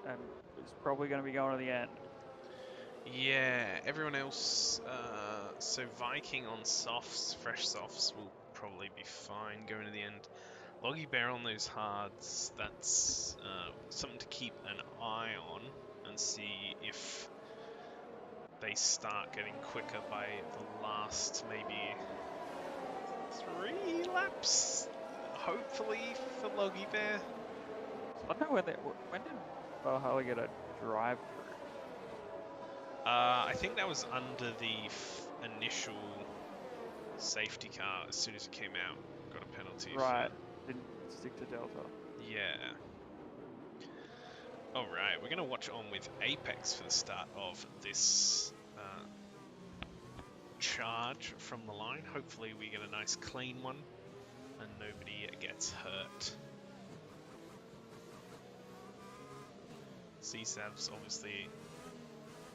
and it's probably going to be going to the end. Yeah, everyone else, so Viking on softs, fresh softs will probably be fine going to the end. Loggy Bear on those hards, that's something to keep an eye on and see if they start getting quicker by the last maybe 3 laps, hopefully for Loggy Bear. I don't know when did Valhalla get a drive through? I think that was under the initial safety car. As soon as it came out, got a penalty. Right, didn't stick to Delta. Yeah. Alright, we're going to watch on with Apex for the start of this charge from the line. Hopefully we get a nice clean one and nobody gets hurt. CSAV's obviously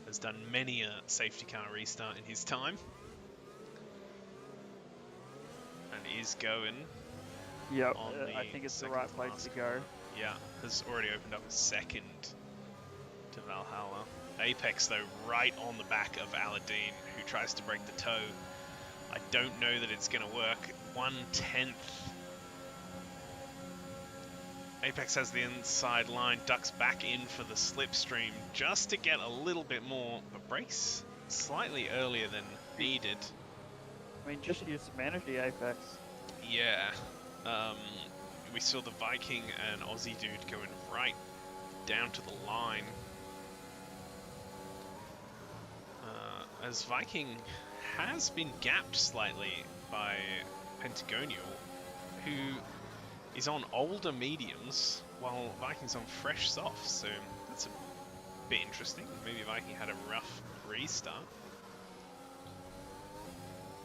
has done many a safety car restart in his time. And is going. Yep, I think it's the right place to go. Yeah, has already opened up a second to Valhalla. Apex, though, right on the back of Aladdin, who tries to break the toe. I don't know that it's going to work. 1/10. Apex has the inside line, ducks back in for the slipstream just to get a little bit more, but breaks slightly earlier than needed. I mean, just use some energy, Apex. Yeah. We saw the Viking and Aussie dude going right down to the line. As Viking has been gapped slightly by Pentagonial, who is on older mediums, while Viking's on fresh softs, so that's a bit interesting. Maybe Viking had a rough restart.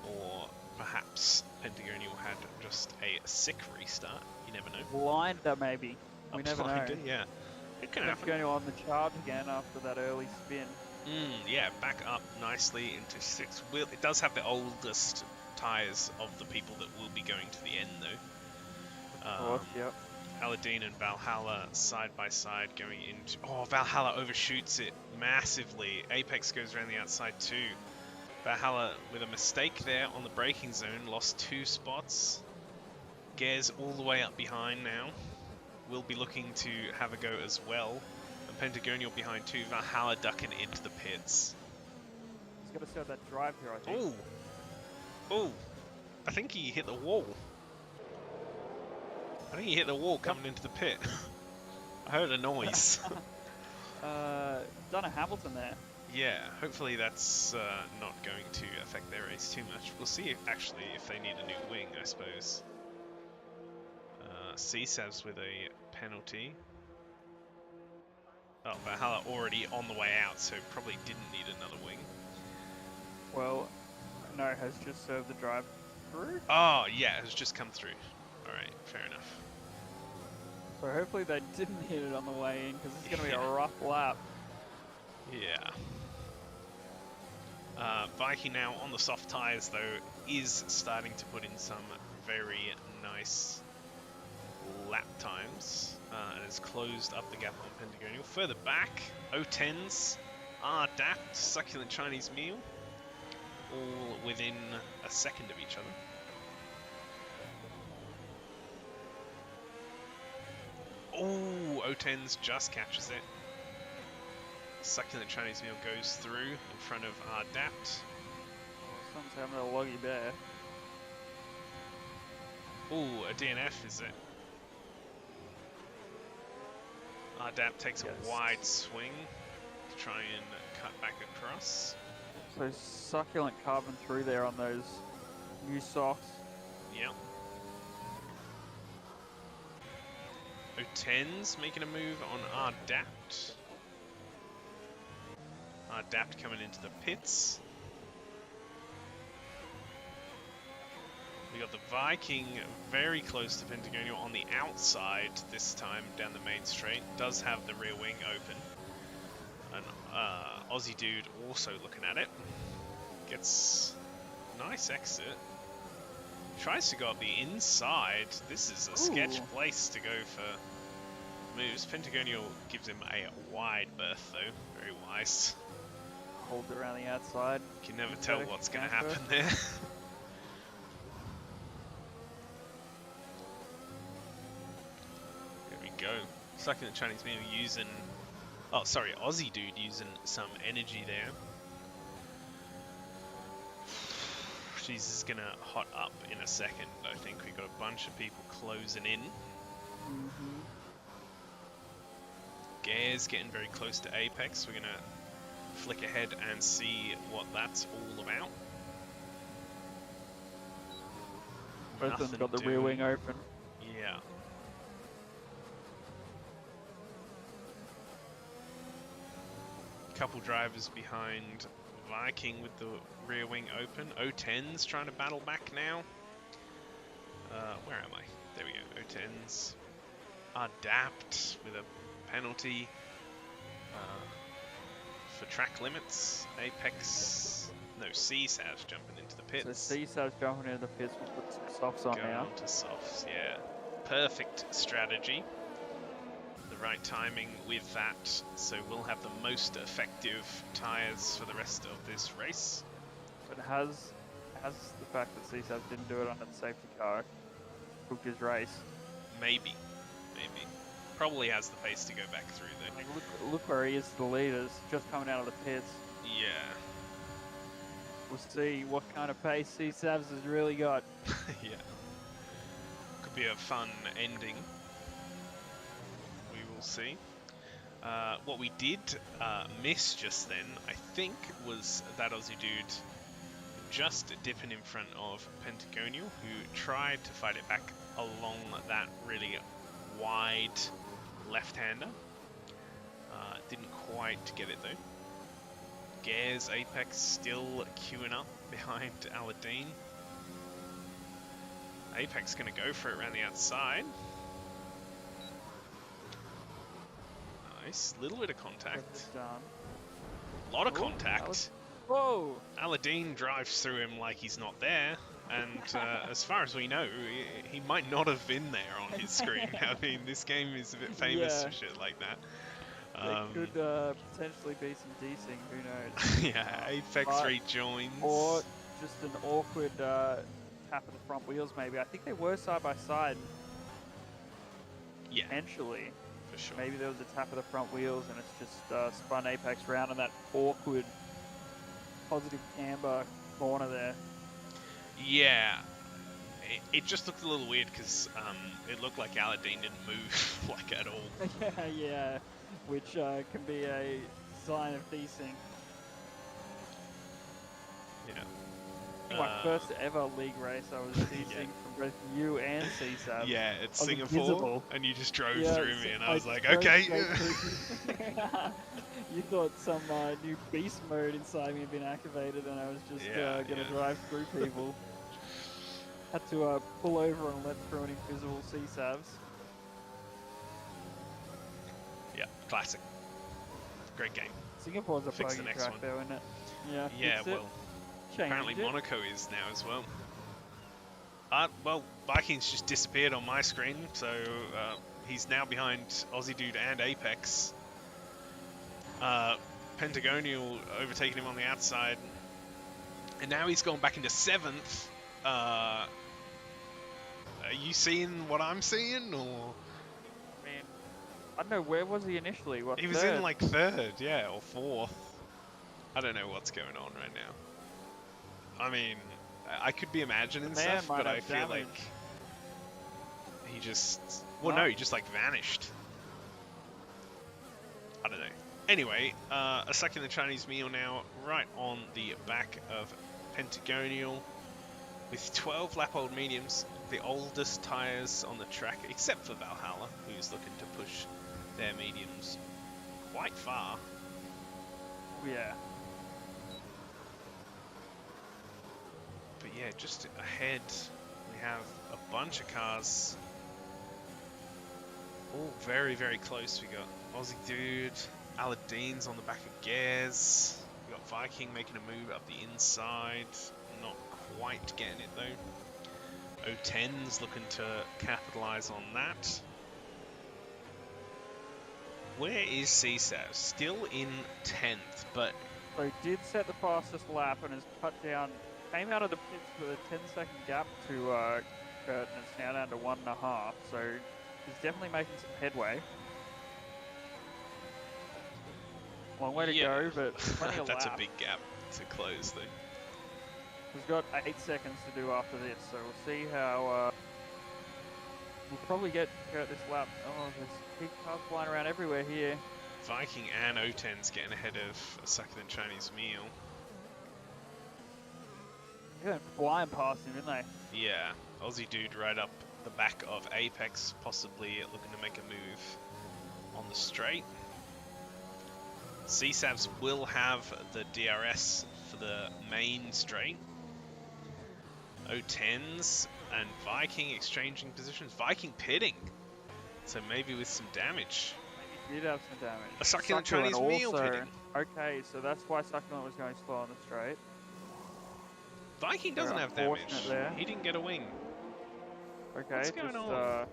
Or perhaps Pentagonial had just a sick restart. You never know. Blinder, maybe. We never know. Yeah. It can happen. Pentagonial on the charge again after that early spin. Yeah, back up nicely into 6. It does have the oldest tyres of the people that will be going to the end, though. Of course, yep. Aladdin and Valhalla side by side going into... Oh, Valhalla overshoots it massively. Apex goes around the outside too. Valhalla with a mistake there on the braking zone, lost 2 spots. Gares all the way up behind now. Will be looking to have a go as well. And Pentagonial behind too. Valhalla ducking into the pits. He's got to start that drive here, I think. Oh, I think he hit the wall. I think he hit the wall coming into the pit. I heard a noise. Done a Hamilton there. Yeah, hopefully that's not going to affect their race too much. We'll see if they need a new wing, I suppose. CSAVs with a penalty. Oh, Valhalla already on the way out, so probably didn't need another wing. Well, no, has just served the drive through. Oh, yeah, it has just come through. Alright, fair enough. So hopefully they didn't hit it on the way in, because it's going to be a rough lap. Yeah. Viking now on the soft tyres, though, is starting to put in some very nice lap times, and has closed up the gap on Pentagonial. Further back, O10s are dapped, Succulent Chinese Meal, all within a second of each other. Oh, O10s just catches it. Succulent Chinese Meal goes through in front of Dapt. Someone's having a loggy bear. Oh, a DNF, is it? Dapt takes a wide swing to try and cut back across. So Succulent carving through there on those new softs. Yep. O10's making a move on Dapt. Dapt coming into the pits. We got the Viking very close to Pentagonial on the outside this time down the main straight. Does have the rear wing open. An Aussie dude also looking at it. Gets nice exit. Tries to go up the inside. This is a sketch place to go for moves. Pentagonial gives him a wide berth though. Very wise. Hold it around the outside. You can never tell what's going to happen there. There we go. Succulent Chinese Meal using... Oh, sorry, Aussie dude using some energy there. Jeez, this is going to hot up in a second. I think we've got a bunch of people closing in. Gare's getting very close to Apex. We're going to flick ahead and see what that's all about. Both of them got the rear wing open. Yeah. Couple drivers behind Viking with the rear wing open. O10's trying to battle back now. Where am I? There we go. O10's Dapt with a penalty. For track limits, Apex, no, CSAV's jumping into the pits. So CSAV's jumping into the pits, we'll put some softs on Going now. on to softs, yeah. Perfect strategy. The right timing with that, so we'll have the most effective tyres for the rest of this race. But has the fact that CSAV didn't do it under the safety car booked his race? Maybe. Probably has the pace to go back through though. Like, look where he is to the leaders, just coming out of the pits. Yeah. We'll see what kind of pace CSAVs has really got. Yeah. Could be a fun ending. We will see. What we did miss just then, I think, was that Aussie dude just dipping in front of Pentagonial, who tried to fight it back along that really wide left-hander. Didn't quite get it though. Gares Apex still queuing up behind Aladdin. Apex going to go for it around the outside. Nice, little bit of contact. A lot of contact. Whoa! Aladdin drives through him like he's not there, and as far as we know, he might not have been there on his screen. I mean, this game is a bit famous for shit like that. There could potentially be some desync, who knows? Yeah, Apex rejoins. Or just an awkward tap of the front wheels, maybe. I think they were side by side. Yeah. Potentially. For sure. Maybe there was a tap of the front wheels and it's just spun Apex round in that awkward positive camber corner there. Yeah. It just looked a little weird because it looked like Aladdin didn't move like at all. Yeah. Which can be a sign of desync. Yeah. My first ever league race, I was desynced from both you and CSAB. Yeah, it's Singapore, invisible. And you just drove through me, and I was like, drove okay. You thought some new beast mode inside me had been activated, and I was just going to drive through people. Had to pull over and let through an invisible CSABs. Yeah, classic. Great game. Singapore's a Fix buggy the next track one. though, isn't it? Yeah. Yeah, well, apparently Monaco is now as well. Well, Vikings just disappeared on my screen, so he's now behind Aussie Dude and Apex. Pentagonial overtaking him on the outside, and now he's gone back into 7th. Are you seeing what I'm seeing, or? I don't know, where was he initially? What, he was in like 3rd, yeah, or 4th. I don't know what's going on right now. I mean, I could be imagining stuff, but I feel like he just... Well, no, he just like vanished. I don't know. Anyway, a second in Chinese meal now, right on the back of Pentagonial, with 12 lap-old mediums, the oldest tyres on the track, except for Valhalla, who's looking to push their mediums quite far. Yeah. But yeah, just ahead, we have a bunch of cars, all very, very close. We got Aussie Dude, Aladdin's on the back of Gares. We got Viking making a move up the inside, not quite getting it though. O10's looking to capitalize on that. Where is CSAB? Still in 10th, but... So he did set the fastest lap and has cut down, came out of the pits with a 10-second gap to Kurt, and it's now down to 1.5, so he's definitely making some headway. Long way to go, but plenty of That's lap. a big gap to close though. We've got 8 seconds to do after this, so we'll see how... we'll probably get Kurt this lap. Oh, there's big cars flying around everywhere here. Viking and O10's getting ahead of a second in Chinese meal. They went flying past him, didn't they? Yeah, Aussie Dude right up the back of Apex, possibly looking to make a move on the straight. CSABs will have the DRS for the main straight. O10s and Viking exchanging positions. Viking pitting, so maybe with some damage. He did have some damage. A succulent Chinese meal pitting. Okay, so that's why Succulent was going slow on the straight. Viking doesn't have damage. He didn't get a wing. Okay, what's going on? I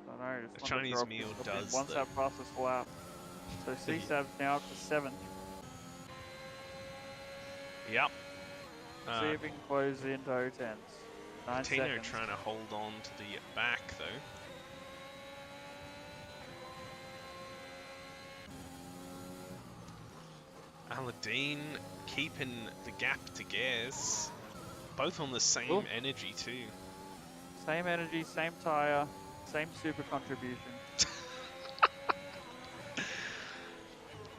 don't know. The Chinese meal does. Once that fastest lap. So CSAB's now up to 7th. Yep. See if we can close into O10s. 9 Tino seconds. trying to hold on to the back though. Aladdin keeping the gap to Gares. Both on the same energy too. Same energy, same tyre, same super contribution.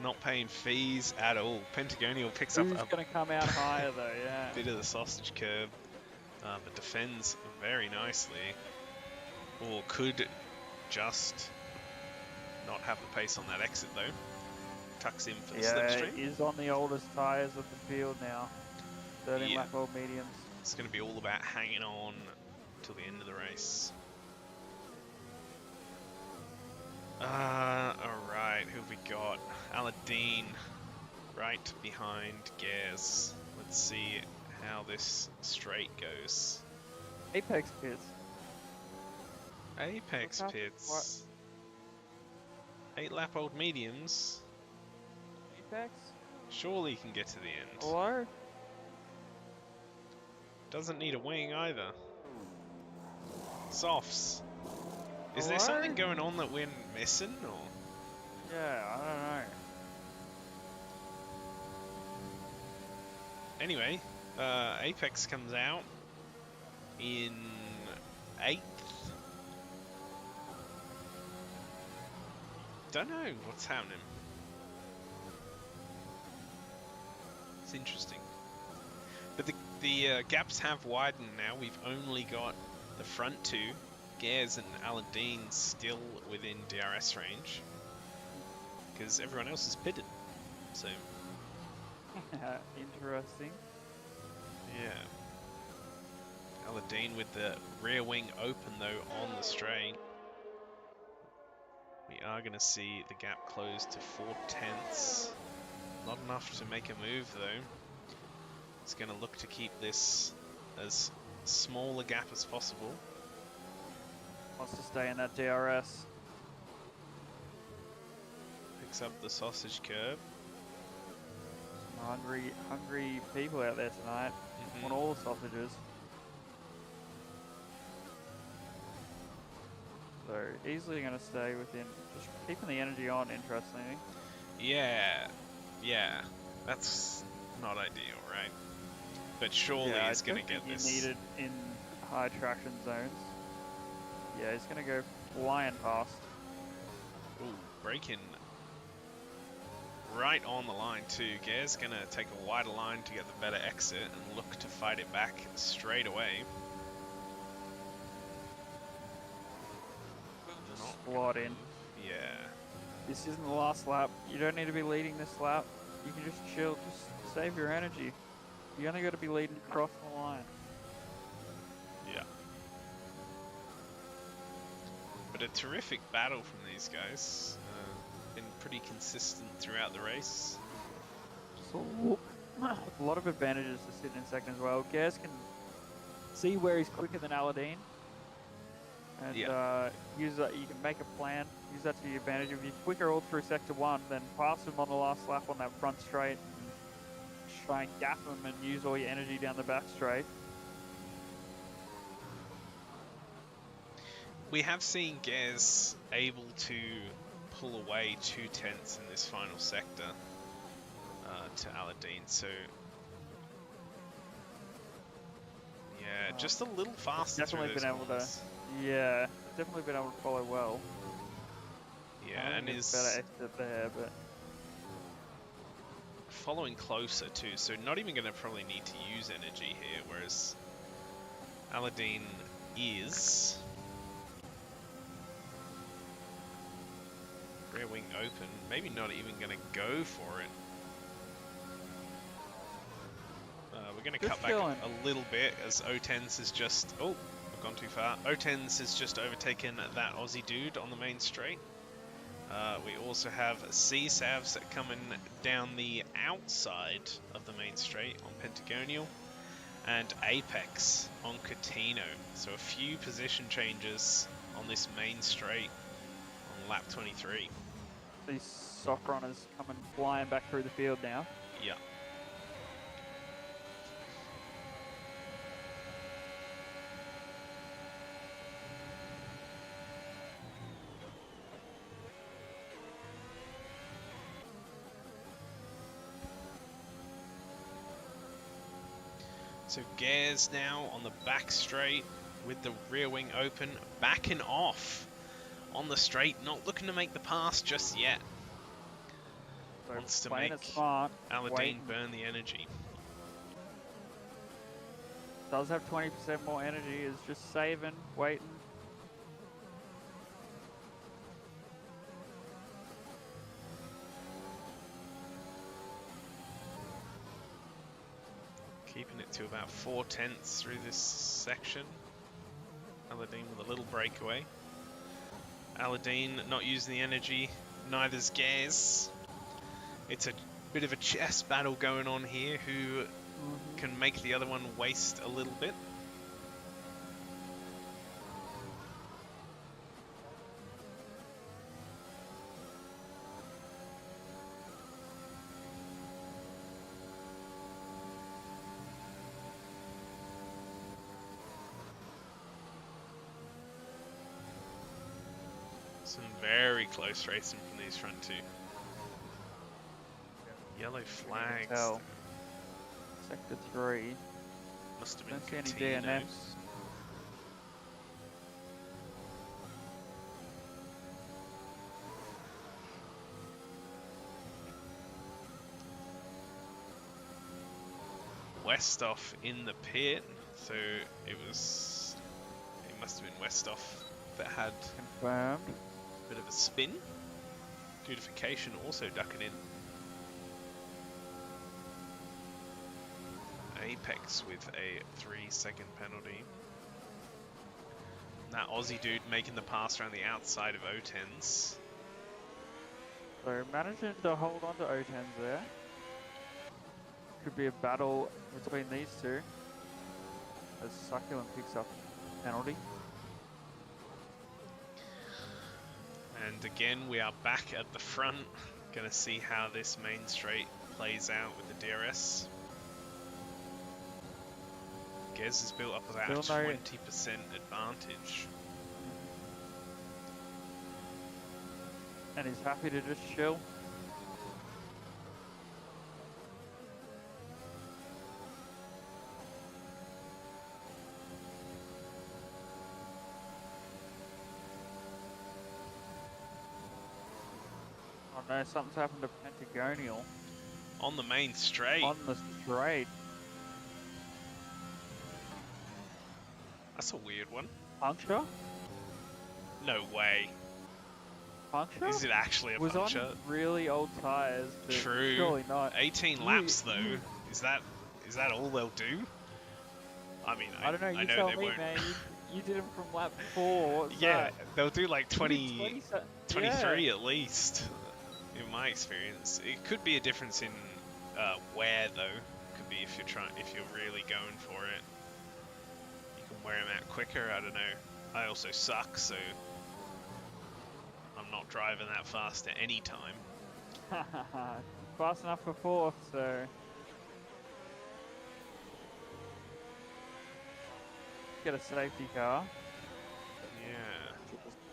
Not paying fees at all. Pentagonial picks up. Who's going to come out higher though? Yeah. bit of the sausage curb, but defends very nicely. Or could just not have the pace on that exit though. Tucks in for the slipstream. Yeah, is on the oldest tyres of the field now. 13 lap old mediums. It's going to be all about hanging on till the end of the race. Alright, who have we got? Aladdin right behind Gers. Let's see how this straight goes. Apex pits. Apex pits. 8 lap old mediums. Apex? Surely can get to the end. Hello? Doesn't need a wing either. Softs. Is there something going on that we're missing, or? Yeah, I don't know. Anyway, Apex comes out in 8th. Don't know what's happening. It's interesting. But the gaps have widened now. We've only got the front two, Gers and Aladdin, still within DRS range. Because everyone else is pitted. So. Interesting. Yeah. Aladdin with the rear wing open though on the straight. We are going to see the gap close to 4/10. Not enough to make a move though. It's going to look to keep this as small a gap as possible. Wants to stay in that DRS. Picks up the sausage curb. Some hungry people out there tonight. Want all the sausages. So easily going to stay within, just keeping the energy on, interestingly. Yeah, that's not ideal, right? But surely he's going to get this. You need it in high traction zones. Yeah, he's going to go flying past. Ooh, braking right on the line too. Gers going to take a wider line to get the better exit and look to fight it back straight away. Slot in. Yeah. This isn't the last lap. You don't need to be leading this lap. You can just chill, just save your energy. You only got to be leading across the line. Yeah. But a terrific battle from these guys. Been pretty consistent throughout the race. So, a lot of advantages to sitting in second as well. Gers can see where he's quicker than Aladdin. And use that. You can make a plan, use that to your advantage. If you're quicker all through sector 1, then pass him on the last lap on that front straight. And try and gap him and use all your energy down the back straight. We have seen Gers able to pull away 2/10 in this final sector to Aladdin, so yeah, just a little faster. Definitely been able to. Yeah, definitely been able to follow well. Yeah, and is better exit there, but following closer too, so not even going to probably need to use energy here, whereas Aladdin is. Rear wing open, maybe not even going to go for it. We're going to cut back a little bit as O10s has just, oh, I've gone too far. O10s has just overtaken that Aussie dude on the main straight. We also have CSAVs coming down the outside of the main straight on Pentagonial, and Apex on Catino. So a few position changes on this main straight on lap 23. These soft runners coming flying back through the field now. Yeah. So Gers now on the back straight with the rear wing open, backing off on the straight, not looking to make the pass just yet. So wants to make smart, Aladdin burn the energy. Does have 20% more energy, is just saving, waiting. Keeping it to about 4/10 through this section. Aladdin with a little breakaway. Aladdin not using the energy, neither's Gaz. It's a bit of a chess battle going on here. Who can make the other one waste a little bit? Some very close racing from these front two. Yellow flags. Sector 3. Must have been Don't see any DNFs. Westhoff in the pit, so it must have been Westhoff that had confirmed a bit of a spin. Duplication also ducking in. Apex with a 3-second penalty. That Aussie dude making the pass around the outside of O10s. So managing to hold on to O10s there. Could be a battle between these two as Succulent picks up penalty. And again, we are back at the front. Gonna see how this main straight plays out with the DRS. Gez has built up about a 20% advantage. And he's happy to just chill. Oh no, something's happened to Pentagonial. On the main straight. On the straight. That's a weird one. Puncture? No way. Puncture? Is it actually a was puncture? On really old tires. True. Surely not. 18 laps though. Is that all they'll do? I mean, I don't know. You know tell they me, won't. man. You did them from lap 4. What's yeah, that? they'll do like 23 yeah. at least. In my experience, it could be a difference in wear though. Could be if you're really going for it. You can wear them out quicker. I don't know. I also suck, so I'm not driving that fast at any time. Fast enough for 4th, so. Get a safety car. Yeah.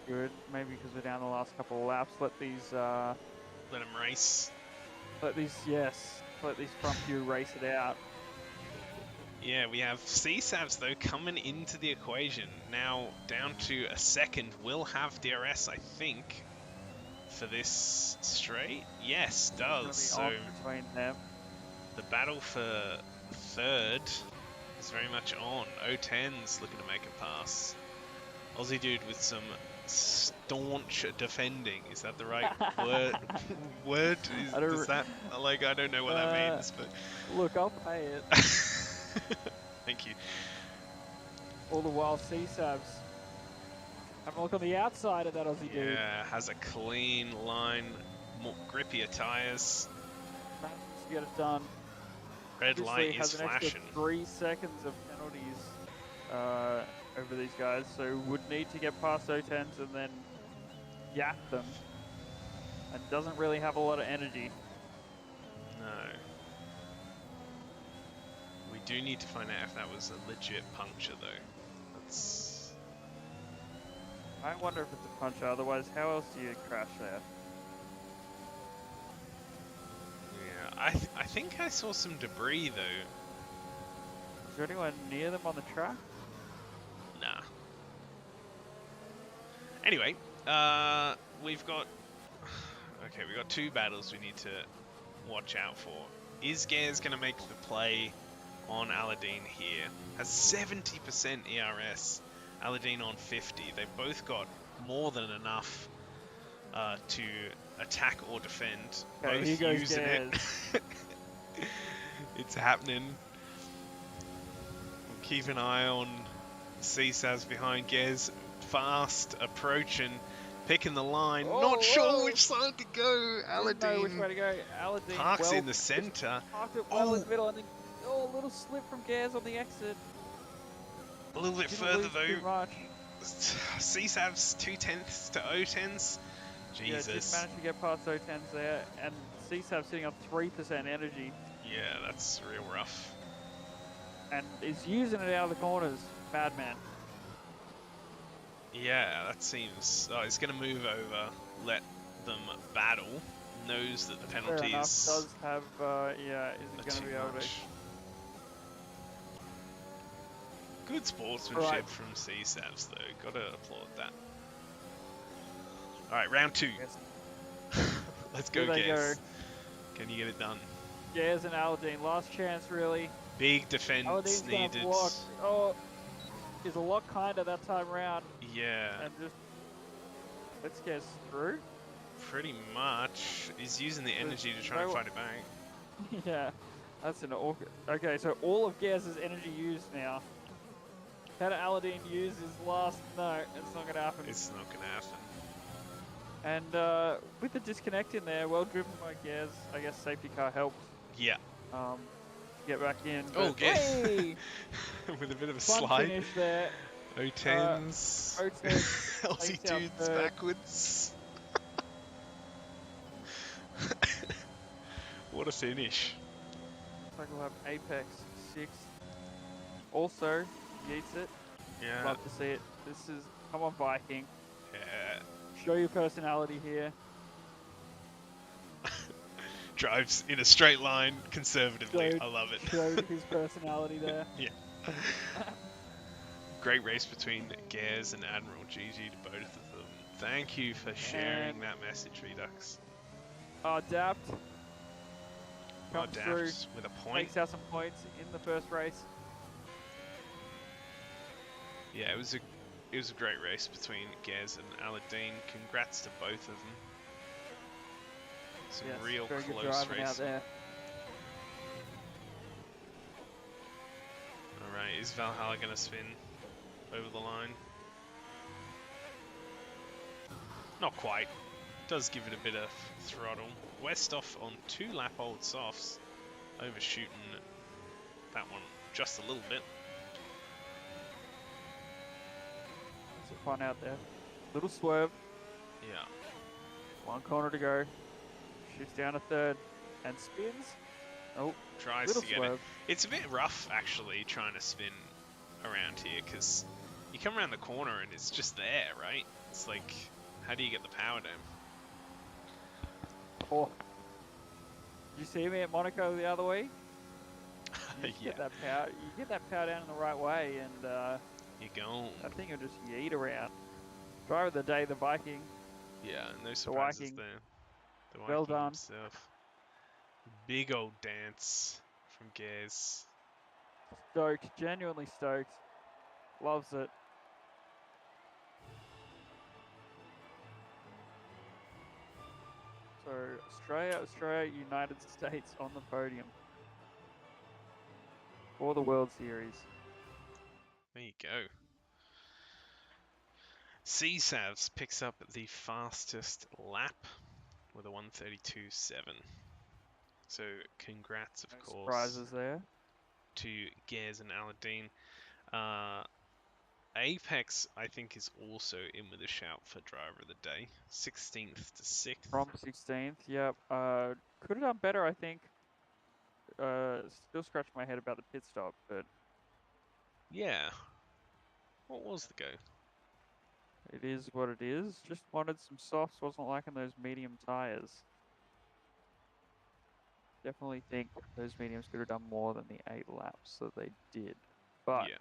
Good. Maybe because we're down the last couple of laps. Let these. Let them race. Let these front few race it out. Yeah, we have CSAVs though coming into the equation. Now down to a second. We'll have DRS, I think, for this straight. Yes, does. So between them. The battle for third is very much on. O10's looking to make a pass. Aussie dude with some staunch defending. Is that the right word? I don't know what that means, but look, I'll pay it. Thank you. All the while, CSAVs. Have a look on the outside of that Aussie dude. Yeah, has a clean line, more grippier tyres. Managed to get it done. Red light is flashing. 3 seconds of penalties over these guys, so would need to get past O10s and then yap them. And doesn't really have a lot of energy. No. We do need to find out if that was a legit puncture though. That's... I wonder if it's a puncture, otherwise how else do you crash there? Yeah, I think I saw some debris though. Is there anyone near them on the track? Nah. Anyway, we've got 2 battles we need to watch out for. Is Gaz going to make the play on Aladdin here. Has 70% ERS. Aladdin on 50. They've both got more than enough to attack or defend. Okay, both using it. It's happening. We'll keep an eye on CSAVs behind Gez. Fast approaching. Picking the line, not sure which side to go. Aladdin know which way to go. Aladdin parks in the centre. Parked it well in the middle, and then a little slip from Gaz on the exit. A little bit further though. CSAV's 2/10 to O10s. Jesus. Yeah, didn't manage to get past O10s there, and CSAV sitting on 3% energy. Yeah, that's real rough. And is using it out of the corners. Madman. Yeah, that seems... Oh, he's going to move over, let them battle. Knows that the penalties... Does have, yeah, isn't going to be able to... Good sportsmanship from CSAVs, though. Got to applaud that. Alright, round 2. Yes. Let's go, Gaz. Can you get it done? Gaz and Aladdin, last chance, really. Big defense Aladdin's needed. Oh, is a lot kinder that time round. Yeah. And just let's get through. Pretty much. He's using the energy to try and fight it back. Yeah, that's an awkward. Okay, so all of Gaz's energy used now. How did Aladdin use his last? No, it's not gonna happen. It's not gonna happen. And with the disconnect in there, well driven by Gaz. I guess safety car helped. Yeah. Get back in. Oh, hey! With a bit of a Fun slide. Finish there. O10s. O10s. Altitudes backwards. What a finish. Looks like we'll have Apex 6. Also, yeets it. Yeah. Love to see it. This is, come on Viking. Yeah. Show your personality here. Drives in a straight line conservatively. I love it. Showed his personality there. Yeah. Great race between Gaz and Admiral. GG to both of them. Thank you for sharing that message, Redux. Dapt. Comes through with a point. Takes out some points in the first race. Yeah, it was a great race between Gaz and Aladdin. Congrats to both of them. Some real close races. Out there. Alright, is Valhalla going to spin over the line? Not quite. Does give it a bit of throttle. Westhoff on 2 lap old softs. Overshooting that one just a little bit. Some fun out there. Little swerve. Yeah. 1 corner to go. Shoots down a third and spins. Oh, tries to get it. It's a bit rough actually trying to spin around here because you come around the corner and it's just there, right? It's like, how do you get the power down? Oh, did you see me at Monaco the other way? Yeah. Get that power. You get that power down in the right way, and you're gone. That thing will just yeet around. Driver of the day, the Viking. Yeah, no surprises there. The Viking well done. Himself. Big old dance from Gaz. Stoked, genuinely stoked. Loves it. So Australia, United States on the podium for the World Series. There you go. CSAVs picks up the fastest lap with a 1:32.7. So congrats, of course. Surprises there. To Gaz and Aladdin. Apex, I think, is also in with a shout for driver of the day. 16th to 6th. From 16th, yep. Could have done better, I think. Still scratching my head about the pit stop, but... Yeah. What was the go? It is what it is. Just wanted some softs, wasn't liking those medium tyres. Definitely think those mediums could have done more than the 8 laps that they did. But... Yeah.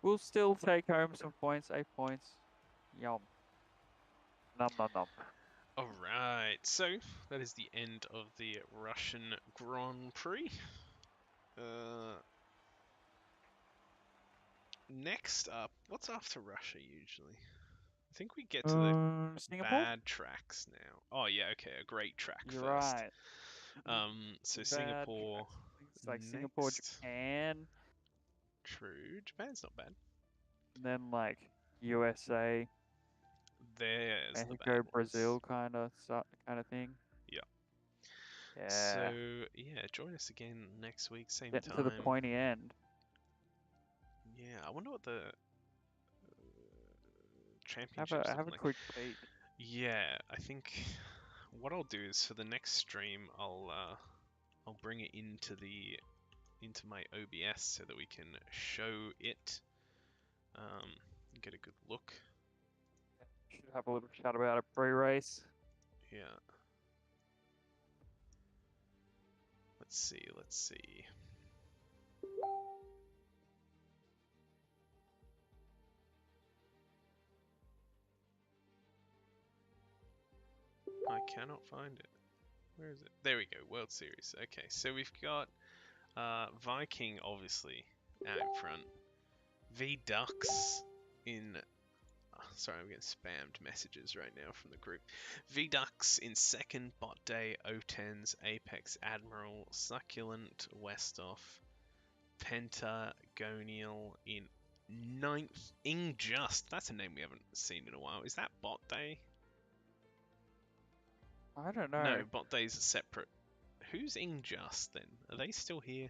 We'll still take home some points, 8 points. Yum. Nom nom nom. Alright, so that is the end of the Russian Grand Prix. Next up, what's after Russia usually? I think we get to the Singapore? bad tracks now. Oh yeah, okay, a great track You're first. right. So Bad Singapore tracks. It's like next. Singapore, Japan, True, Japan's not bad. and then like USA, There's the Mexico, bad Brazil, ones. kind of thing. Yeah. Yeah. So yeah, join us again next week, same Getting time. to the pointy end. Yeah, I wonder what the championships Have look a like. quick peek. Yeah, I think what I'll do is for the next stream, I'll bring it into my OBS so that we can show it, get a good look. Should have a little chat about a pre-race. Yeah. Let's see. I cannot find it. Where is it? There we go, World Series. Okay, so we've got Viking, obviously, out in front. V-Ducks in... sorry, I'm getting spammed messages right now from the group. V-Ducks in second, Bot Day, O10s, Apex Admiral, Succulent, Westoff, Pentagonial in ninth, Ingjust. That's a name we haven't seen in a while. Is that Bot Day? I don't know. No, Bot Day's a separate. Who's Ingjust then? Are they still here?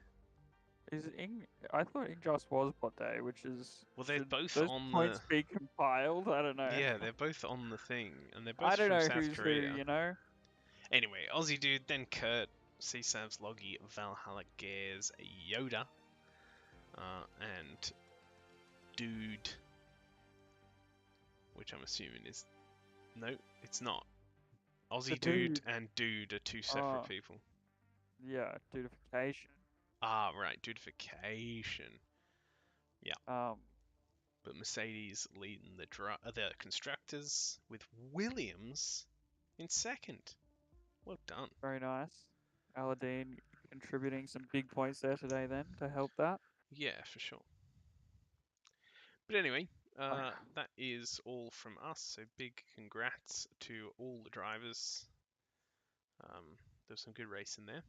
I thought Injust was Bot Day, which is. Well, they're both those on points the. be compiled? I don't know. Yeah, they're both on the thing, and they're both I don't from know South who's Korea. who, you know? Anyway, Aussie Dude, then Kurt, CSAVs, Loggy, Valhalla, Gears, Yoda, and Dude, which I'm assuming is. No, it's not. Aussie Dude and Dude are two separate people. Yeah, dudification. Ah, right, Dudification. Yeah. But Mercedes leading the constructors with Williams in second. Well done. Very nice. Aladdin contributing some big points there today then to help that. Yeah, for sure. But anyway, that is all from us. So big congrats to all the drivers. There's some good racing there.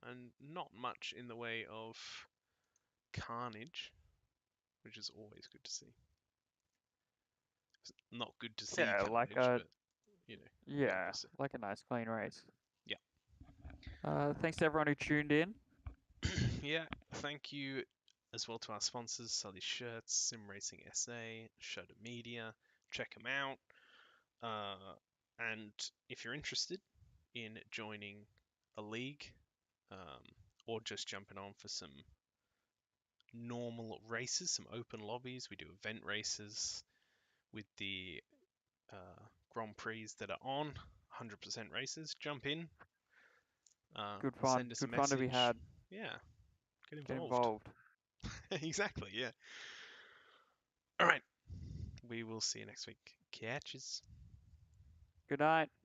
And not much in the way of carnage, which is always good to see. It's not good to see carnage, like but, you know. Yeah, like a nice clean race. Yeah. Thanks to everyone who tuned in. Yeah, thank you as well to our sponsors, Sully Shirts, Sim Racing SA, Shudder Media. Check them out. And if you're interested in joining a league, or just jumping on for some normal races, some open lobbies, we do event races with the Grand Prix that are on, 100% races. Jump in. Good fun. Send us a Good fun to be message. had. Yeah. Get Get involved. involved. Exactly, yeah. All right. We will see you next week. Catches. Good night.